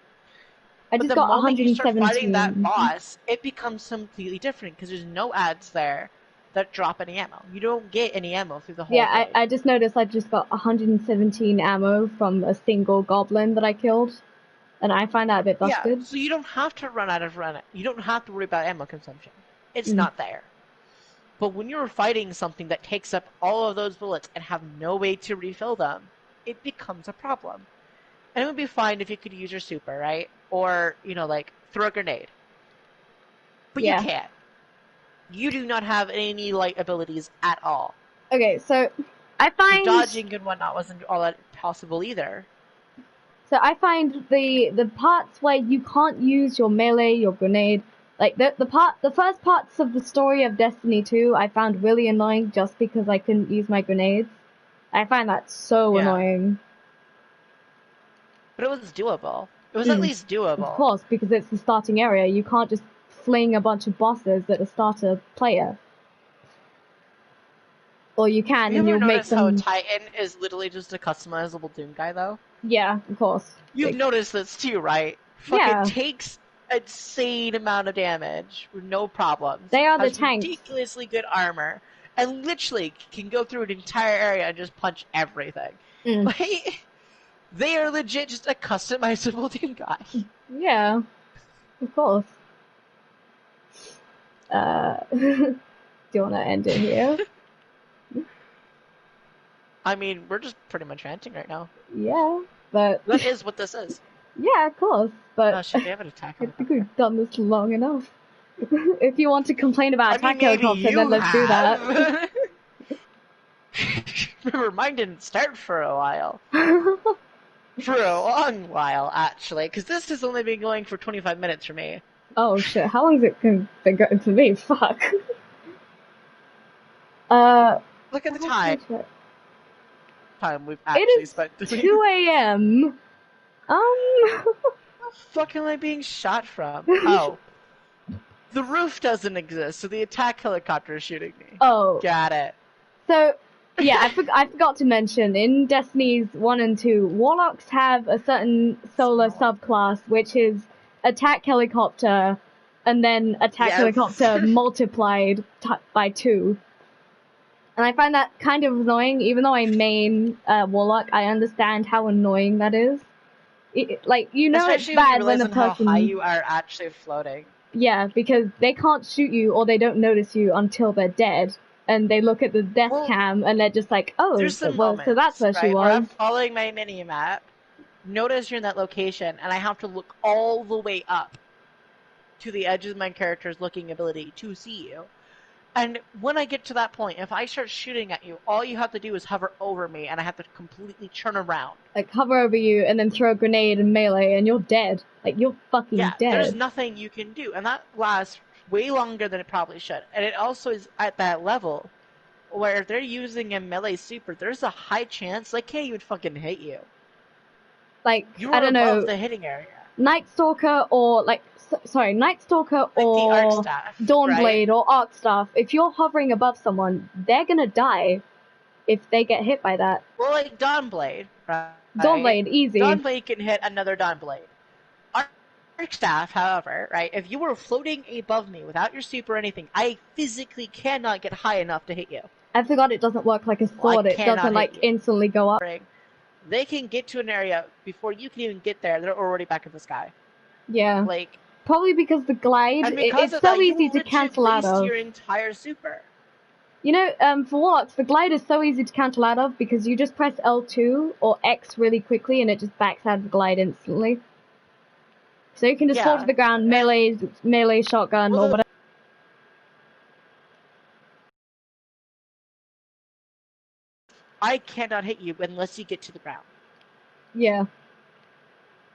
But the moment you start fighting that boss, it becomes completely different, because there's no ads there that drop any ammo. You don't get any ammo through the whole thing. I just noticed I just got 117 ammo from a single goblin that I killed, and I find that a bit busted. Yeah, so you don't have to you don't have to worry about ammo consumption. It's not there. But when you're fighting something that takes up all of those bullets and have no way to refill them, it becomes a problem. And it would be fine if you could use your super, right? Or, you know, like, throw a grenade. But you can't. You do not have any light abilities at all. Okay, so I find dodging and whatnot wasn't all that possible either. So I find the parts where you can't use your melee, your grenade, like the first parts of the story of Destiny 2, I found really annoying just because I couldn't use my grenades. I find that so annoying. But it was doable. It was at least doable. Of course, because it's the starting area. You can't just fling a bunch of bosses at a starter player. Or you can, and you'll make them... how Titan is literally just a customizable Doom guy, though? Yeah, of course. You've noticed this too, right? Fucking takes insane amount of damage with no problems. They are the tanks. Ridiculously good armor, and literally can go through an entire area and just punch everything. Like, they are legit just a customizable Doom guy. Yeah, of course. Do you want to end it here? I mean, we're just pretty much ranting right now. Yeah, but... That is what this is. Yeah, of course, but... Oh, should we have an attack I think we've done this long enough. If you want to complain about attack helicopter, then let's do that. Remember, mine didn't start for a while. For a long while, actually, because this has only been going for 25 minutes for me. Oh shit, how long has it been going for me? Fuck. Look at the time. Time we've actually spent doing. 2 a.m. Where the fuck am I being shot from? Oh. The roof doesn't exist, so the attack helicopter is shooting me. Oh. Got it. So, yeah, I forgot to mention, in Destiny's 1 and 2, Warlocks have a certain solar subclass, which is attack helicopter, and then attack helicopter multiplied by 2. And I find that kind of annoying, even though I main Warlock, I understand how annoying that is. Especially it's bad when the person... how high you are actually floating. Yeah, because they can't shoot you or they don't notice you until they're dead. And they look at the death cam and they're just like, oh, so that's where she was. Where I'm following my mini-map, notice you're in that location, and I have to look all the way up to the edge of my character's looking ability to see you. And when I get to that point, if I start shooting at you, all you have to do is hover over me, and I have to completely turn around. Like, hover over you, and then throw a grenade and melee, and you're dead. Like, you're fucking dead. There's nothing you can do, and that lasts way longer than it probably should. And it also is at that level, where if they're using a melee super, there's a high chance they can't even fucking hit you. Like, You're I don't know, the hitting area. Night Stalker or, Night Stalker or Dawnblade or Arc Staff, if you're hovering above someone, they're gonna die if they get hit by that. Well, like Dawnblade, right? Dawnblade, easy. Dawnblade can hit another Dawnblade. Arc Staff, however, right, if you were floating above me without your super or anything, I physically cannot get high enough to hit you. I forgot it doesn't work like a sword, it doesn't, instantly go up. They can get to an area before you can even get there, they're already back in the sky. Yeah. Probably because the glide, it's so easy to cancel out of. Your entire super. You know, for Warlocks, the glide is so easy to cancel out of because you just press L2 or X really quickly and it just backs out of the glide instantly. So you can just fall to the ground, melee shotgun or whatever. I cannot hit you unless you get to the ground. Yeah.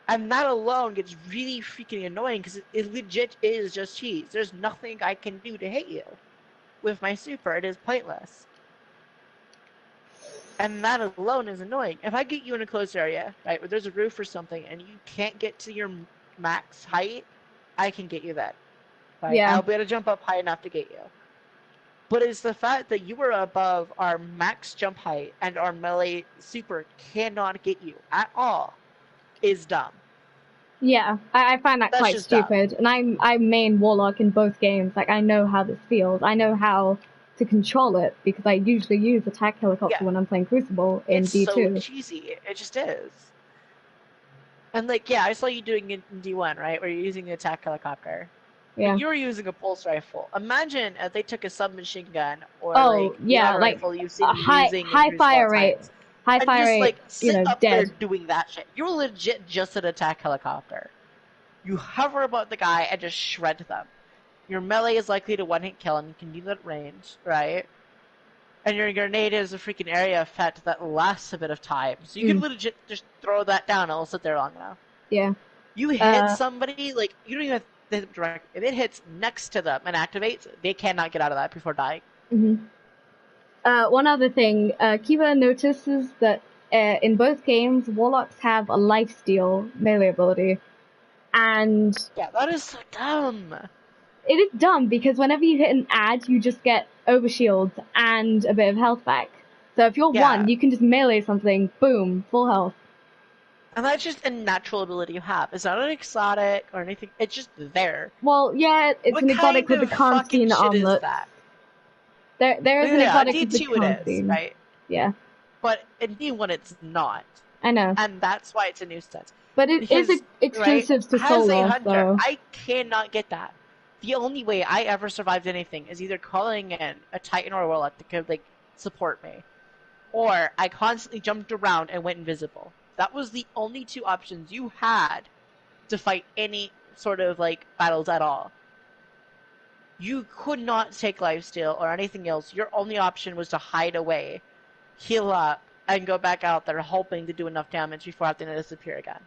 And that alone gets really freaking annoying because it legit is just cheese. There's nothing I can do to hit you with my super. It is pointless. And that alone is annoying. If I get you in a closed area, right, where there's a roof or something, and you can't get to your max height, I can get you that. Right? Yeah. I'll be able to jump up high enough to get you. But it's the fact that you are above our max jump height and our melee super cannot get you at all is dumb. Yeah, I find that quite stupid. Dumb. And I main Warlock in both games. Like, I know how this feels. I know how to control it because I usually use attack helicopter when I'm playing Crucible in D2. It's so cheesy. It just is. And I saw you doing it in D1, right? Where you're using the attack helicopter. Yeah. You're using a pulse rifle. Imagine if they took a submachine gun or rifle you've seen high fire rate. High fire rate, up dead. There doing that shit. You're legit just an attack helicopter. You hover above the guy and just shred them. Your melee is likely to one-hit kill and you can do that at range, right? And your grenade is a freaking area effect that lasts a bit of time. So you can legit just throw that down and it'll sit there long enough. Yeah. You hit somebody, you don't even have to hit them directly. If it hits next to them and activates, they cannot get out of that before dying. Mm-hmm. One other thing, Keba notices that in both games, Warlocks have a lifesteal melee ability. And yeah, that is so dumb. It is dumb because whenever you hit an ad, you just get overshields and a bit of health back. So if you're one, you can just melee something, boom, full health. And that's just a natural ability you have. It's not an exotic or anything. It's just there. Well, yeah, it's an exotic with the Khanstein armlet. There is an exotic with the Khanstein. Right? Yeah. But in D1 it's not. I know. And that's why it's a new set. But it is exclusive to solo, so... I cannot get that. The only way I ever survived anything is either calling in a Titan or a Warlock that could, like, support me. Or I constantly jumped around and went invisible. That was the only two options you had to fight any sort of, like, battles at all. You could not take lifesteal or anything else. Your only option was to hide away, heal up, and go back out there hoping to do enough damage before having to disappear again.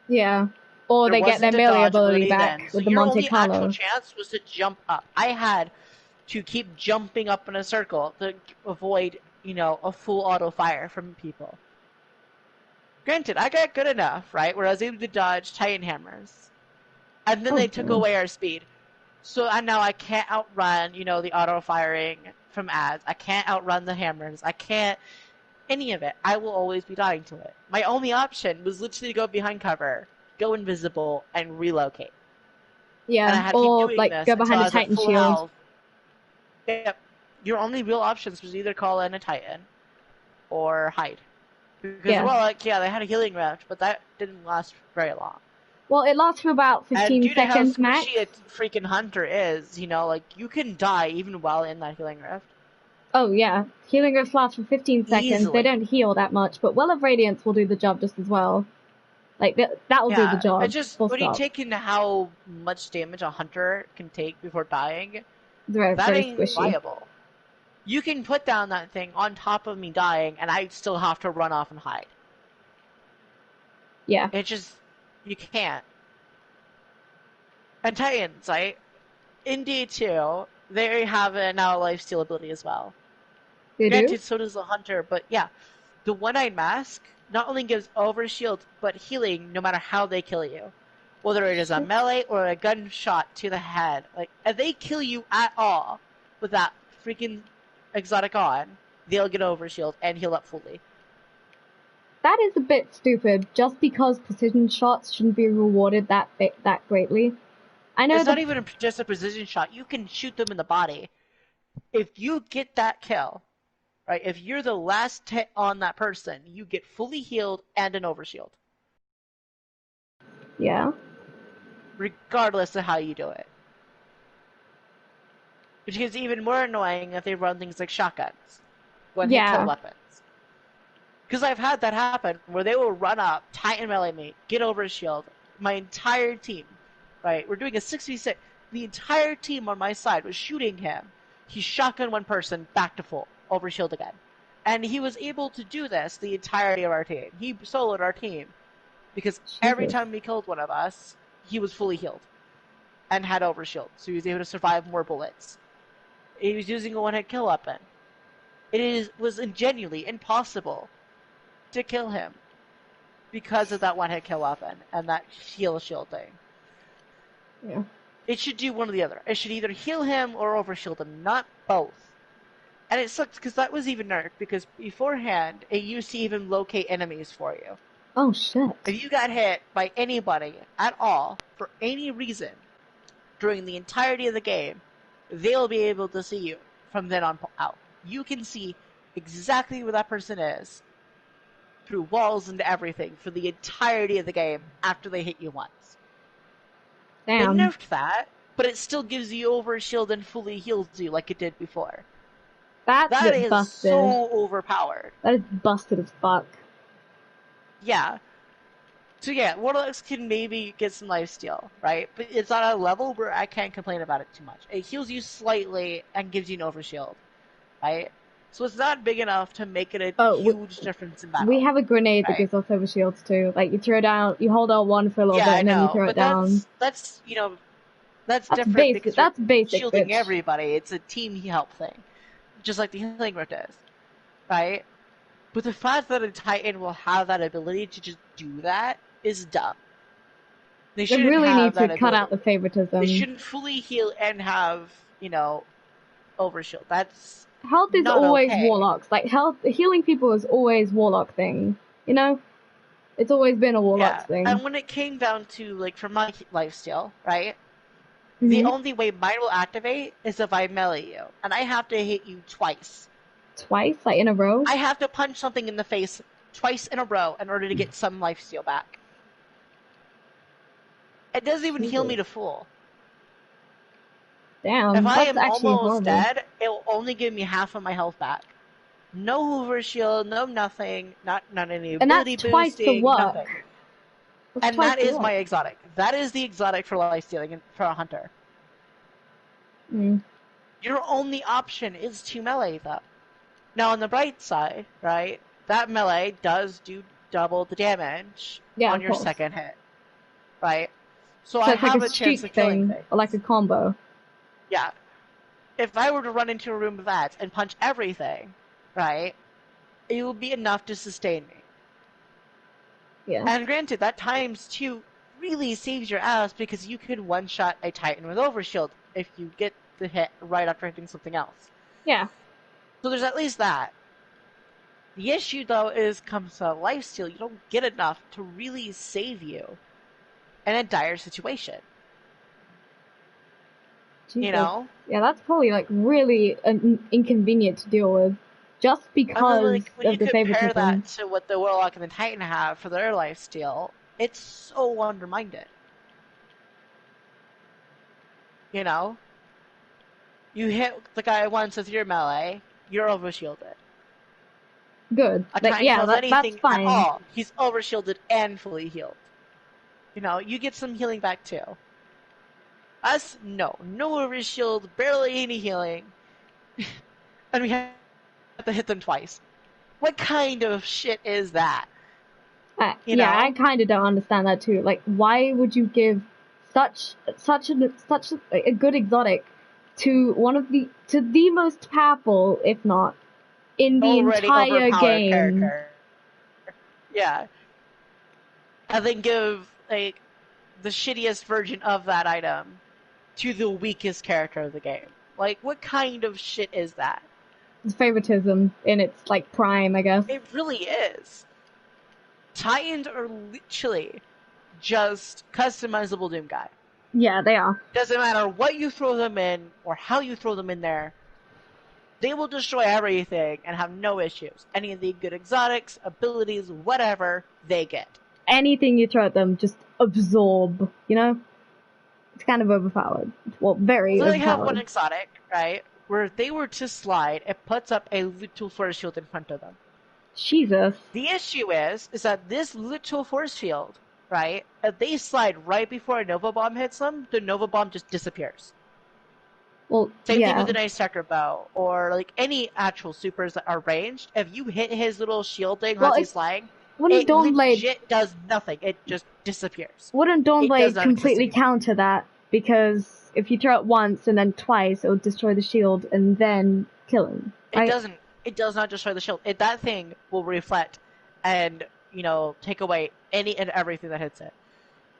Yeah. Or they get their melee ability back with the Monte Carlo. Your only actual chance was to jump up. I had to keep jumping up in a circle to avoid, you know, a full auto fire from people. Granted, I got good enough, right, where I was able to dodge Titan hammers. And then they took away our speed. So now I can't outrun, you know, the auto firing from ads. I can't outrun the hammers. I can't any of it. I will always be dying to it. My only option was literally to go behind cover, go invisible, and relocate. Yeah, or like go behind a Titan shield. Health. Yep. Your only real options was either call in a Titan or hide. Because, well, like, they had a healing rift, but that didn't last very long. Well, it lasts for about 15 seconds max. And due to how squishy a freaking hunter is, you know, like, you can die even while in that healing rift. Oh, yeah. Healing rifts last for 15 seconds. Easily. They don't heal that much, but Well of Radiance will do the job just as well. Like, that will do the job. It's just, when you take into how much damage a hunter can take before dying, that ain't viable. You can put down that thing on top of me dying, and I still have to run off and hide. Yeah. It just, you can't. And Titans, right? In D2, they have now a lifesteal ability as well. They Granted, do? so does the hunter, but yeah. The One-Eyed Mask not only gives overshield, but healing no matter how they kill you. Whether it is a melee or a gunshot to the head. Like, if they kill you at all with that freaking exotic on, they'll get overshield and heal up fully. That is a bit stupid, just because precision shots shouldn't be rewarded that greatly. I know it's not even just a precision shot. You can shoot them in the body. If you get that kill, right, if you're the last hit on that person, you get fully healed and an overshield. Yeah. Regardless of how you do it. Which is even more annoying if they run things like shotguns. One-hit kill weapons. Because I've had that happen, where they will run up, Titan melee me, get overshield, my entire team, right, we're doing a 6v6, the entire team on my side was shooting him. He shotgunned one person back to full, overshield again. And he was able to do this the entirety of our team. He soloed our team. Because every time we killed one of us, he was fully healed. And had overshield. So he was able to survive more bullets. He was using a one-hit kill weapon. Was genuinely impossible to kill him. Because of that one-hit kill weapon. And that heal shield thing. Yeah. It should do one or the other. It should either heal him or overshield him, not both. And it sucks because that was even nerfed, because beforehand, it used to even locate enemies for you. Oh, shit. If you got hit by anybody at all, for any reason, during the entirety of the game, they'll be able to see you from then on out. You can see exactly where that person is, through walls and everything, for the entirety of the game after they hit you once. Damn. They nerfed that, but it still gives you overshield and fully heals you like it did before. That is busted. So overpowered. That is busted as fuck. Yeah. So yeah, Warlocks can maybe get some lifesteal, right? But it's on a level where I can't complain about it too much. It heals you slightly and gives you an overshield, right? So it's not big enough to make it a huge difference in battle. We have a grenade that gives us overshields too. Like, you throw down, you hold L1 for a little bit and then you throw it down. That's different basic, because that's basic, shielding everybody. It's a team help thing. Just like the healing rift is, right? But the fact that a Titan will have that ability to just do that is dumb. They really need to cut out the favoritism. They shouldn't fully heal and have, overshield. That's health is always warlocks. Like healing people is always warlock thing. It's always been a warlock thing. And when it came down to, like, for my lifesteal, right? Mm-hmm. The only way mine will activate is if I melee you. And I have to hit you twice. Twice? Like in a row? I have to punch something in the face twice in a row in order to get some lifesteal back. It doesn't even heal me to full. Damn, if I am almost dead, it will only give me half of my health back. No hoover shield, no nothing, not any ability boosting, twice the work. Nothing. And that is my exotic. That is the exotic for lifestealing for a hunter. Mm. Your only option is to melee though. Now on the bright side, right, that melee does do double the damage on your second hit. Right? So I have like a chance of killing things. Or like a combo. Yeah. If I were to run into a room of that and punch everything, right, it would be enough to sustain me. Yeah. And granted, that times 2 really saves your ass because you could one-shot a Titan with overshield if you get the hit right after hitting something else. Yeah. So there's at least that. The issue, though, is comes to lifesteal, you don't get enough to really save you in a dire situation. Jesus. You know? Yeah, that's probably, like, really inconvenient to deal with. Just because when of the favoritism. When you compare that to what the Warlock and the Titan have for their lifesteal, it's so undermined. You know? You hit the guy once with your melee, you're overshielded. Good. A Titan does anything that's fine. At all. He's overshielded and fully healed. You know, you get some healing back too. Us, no overshield, barely any healing. And we have to hit them twice. What kind of shit is that? Yeah, I kind of don't understand that too. Like, why would you give such a good exotic to the most powerful, if not, in the entire game? Character. Yeah. And then give, like, the shittiest version of that item to the weakest character of the game. Like, what kind of shit is that? It's favoritism in its, like, prime, I guess. It really is. Titans are literally just customizable Doomguy. Yeah, they are. Doesn't matter what you throw them in or how you throw them in there. They will destroy everything and have no issues. Any of the good exotics, abilities, whatever, they get. Anything you throw at them, just absorb, you know? It's kind of overpowered. Well, very overpowered. So they have one exotic, right? Where if they were to slide, it puts up a little force field in front of them. Jesus. The issue is that this little force field, right? If they slide right before a Nova Bomb hits them, the Nova Bomb just disappears. Well, Same thing with an Ice Checker Bow, or like any actual supers that are ranged. If you hit his little shield thing as he's flying, it legit does nothing. It just disappears. Wouldn't Dawnblade completely counter that? Because if you throw it once and then twice, it will destroy the shield and then kill him. Right? It doesn't. It does not destroy the shield. That thing will reflect and, take away any and everything that hits it.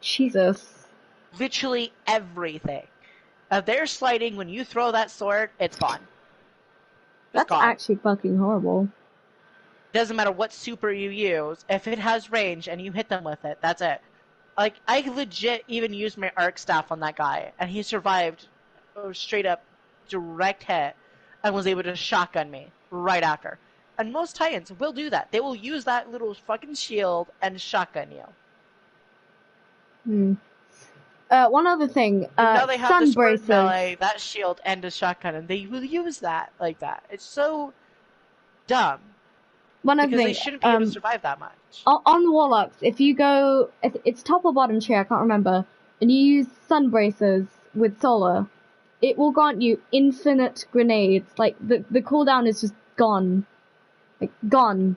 Jesus. Literally everything. If they're sliding when you throw that sword, it's gone. That's actually fucking horrible. Doesn't matter what super you use. If it has range and you hit them with it, that's it. Like, I legit even used my arc staff on that guy, and he survived a straight up direct hit and was able to shotgun me right after. And most Titans will do that. They will use that little fucking shield and shotgun you. One other thing, now they have sun the braces. Melee, that shield, and a shotgun, and they will use that like that. It's so dumb. One other thing, they shouldn't be able to survive that much. On Warlocks, if you go, it's top or bottom tree, I can't remember, and you use sun braces with solar, it will grant you infinite grenades. Like, the cooldown is just gone. Like, gone.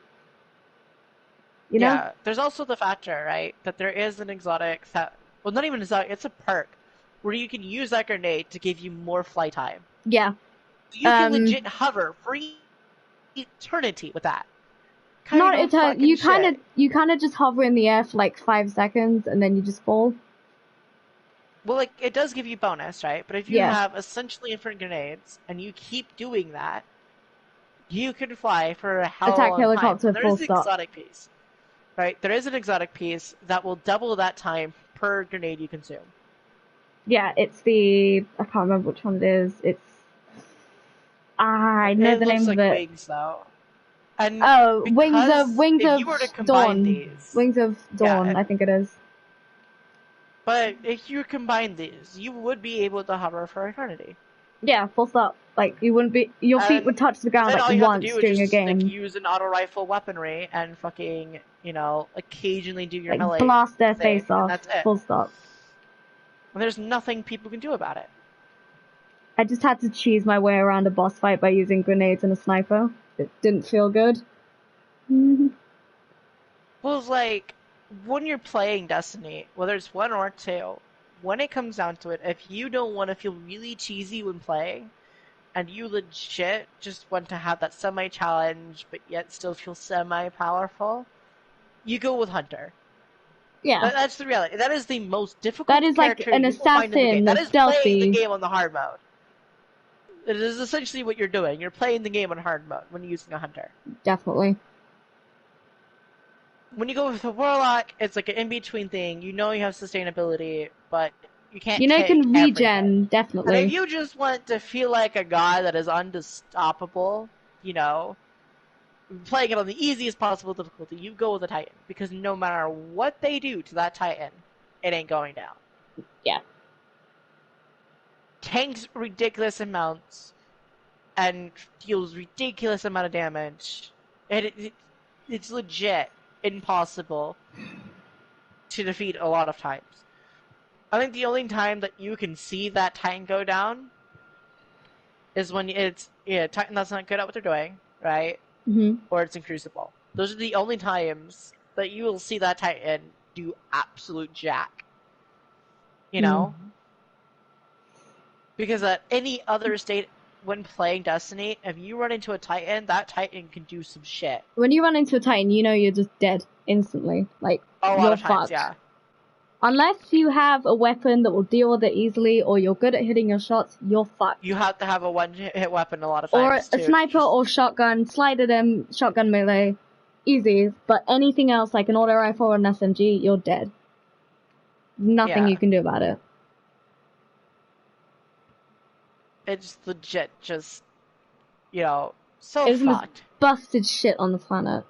You know? Yeah, there's also the factor, right, that there is an exotic that, well, not even exotic, it's a perk, where you can use that grenade to give you more fly time. Yeah. So you can legit hover for eternity with that. Not eternal. You kind of just hover in the air for like 5 seconds and then you just fall. Well, like, it does give you bonus, right? But if you have essentially infinite grenades and you keep doing that, you can fly for a hell of a long time. Helicopter, there is an exotic piece, right? There is an exotic piece that will double that time per grenade you consume. Yeah, it's the... I can't remember which one it is. It's... I know the name of it. Wings, though. And Wings of Dawn. Wings of Dawn, I think it is. But if you combine these, you would be able to hover for eternity. Yeah, full stop. Like, you wouldn't be... Your feet would touch the ground like once during a game. Like, use an auto rifle weaponry and fucking, you know, occasionally do your melee blast their face off. That's it. Full stop. And there's nothing people can do about it. I just had to cheese my way around a boss fight by using grenades and a sniper. It didn't feel good. Well, it's like, when you're playing Destiny, whether it's 1 or 2, when it comes down to it, if you don't want to feel really cheesy when playing, and you legit just want to have that semi-challenge, but yet still feel semi-powerful, you go with Hunter. Yeah. That's the reality. That is the most difficult character. That is like an assassin, that is stealthy. Playing the game on the hard mode. It is essentially what you're doing. You're playing the game on hard mode when you're using a Hunter. Definitely. When you go with a Warlock, it's like an in-between thing. You know you have sustainability, but you can't you can regen, definitely. And if you just want to feel like a guy that is unstoppable, you know, playing it on the easiest possible difficulty, you go with a Titan. Because no matter what they do to that Titan, it ain't going down. Yeah. Tanks ridiculous amounts and deals ridiculous amount of damage. And it's legit impossible to defeat a lot of times. I think the only time that you can see that Titan go down is when it's Titan that's not good at what they're doing, right? Or it's in Crucible. Those are the only times that you will see that Titan do absolute jack. You know? Because at any other state when playing Destiny, if you run into a Titan, that Titan can do some shit. When you run into a Titan, you know you're just dead instantly. Like, you're fucked. Yeah. Unless you have a weapon that will deal with it easily, or you're good at hitting your shots, you're fucked. You have to have a one-hit weapon a lot of times, or a sniper or shotgun, slide at him, shotgun melee, easy. But anything else, like an auto rifle or an SMG, you're dead. Nothing you can do about it. It's legit just, you know, so fucked. It's the most busted shit on the planet.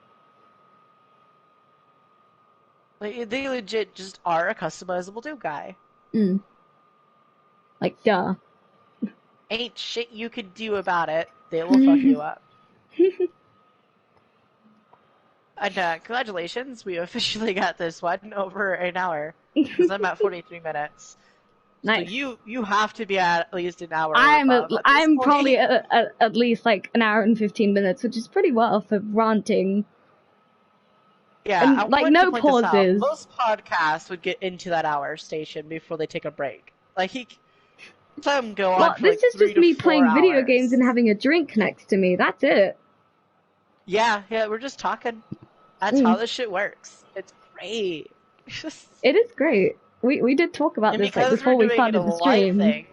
Like, they legit just are a customizable dude guy. Like, duh. Ain't shit you could do about it. They will fuck you up. And congratulations, we officially got this one over an hour. Because I'm at 43 minutes. Nice. So you have to be at least an hour. I'm probably at least like an hour and 15 minutes, which is pretty well for ranting. Yeah, and, like no pauses. Most podcasts would get into that hour station before they take a break. Like some go on. For this is just me playing video games and having a drink next to me. That's it. Yeah, we're just talking. That's how this shit works. It's great. It is great. We did talk about this like, before we started the stream. Thing,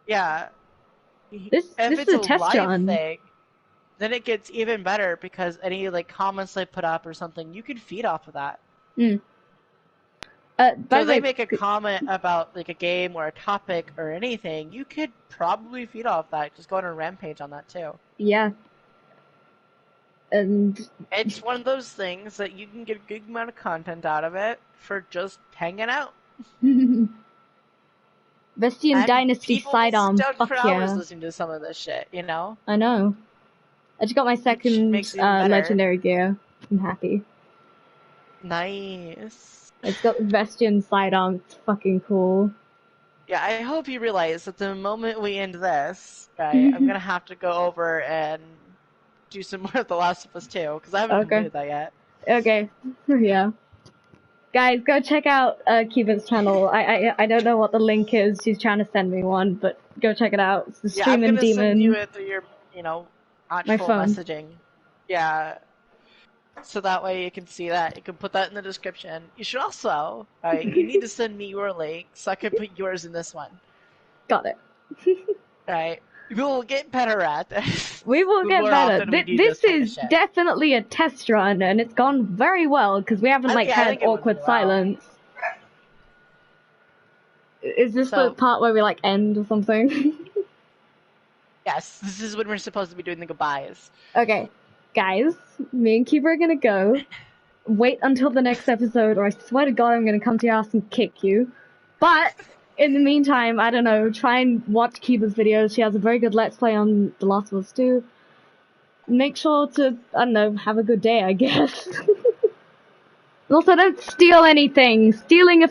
yeah. This is a test run. Thing, then it gets even better because any like comments they put up or something, you can feed off of that. So they make a comment about like a game or a topic or anything, you could probably feed off that. Just go on a rampage on that too. Yeah. And it's one of those things that you can get a good amount of content out of it for just hanging out. Vestian Dynasty sidearm, fuck for hours listening to some of this shit, you know? I know. I just got my second legendary gear. I'm happy. Nice. It's got Vestian sidearm, it's fucking cool. Yeah, I hope you realize that the moment we end this, right, I'm gonna have to go over and do some more of The Last of Us 2, because I haven't completed that yet. Okay, yeah. Guys, go check out Keba's channel. I don't know what the link is. She's trying to send me one, but go check it out. It's the Stream and Demon. Send you it through your, actual messaging. Yeah. So that way you can see that. You can put that in the description. You should also, alright, you need to send me your link so I can put yours in this one. Got it. Alright. We will get better at this. We will get better. This is definitely a test run, and it's gone very well, because we haven't, had awkward silence. Is this the part where we, end or something? Yes, this is when we're supposed to be doing the goodbyes. Okay. Guys, me and Keba are gonna go. Wait until the next episode, or I swear to God I'm gonna come to your house and kick you. But... in the meantime, I don't know, try and watch Keba's videos. She has a very good Let's Play on The Last of Us 2. Make sure to, I don't know, have a good day, I guess. Also, don't steal anything. Stealing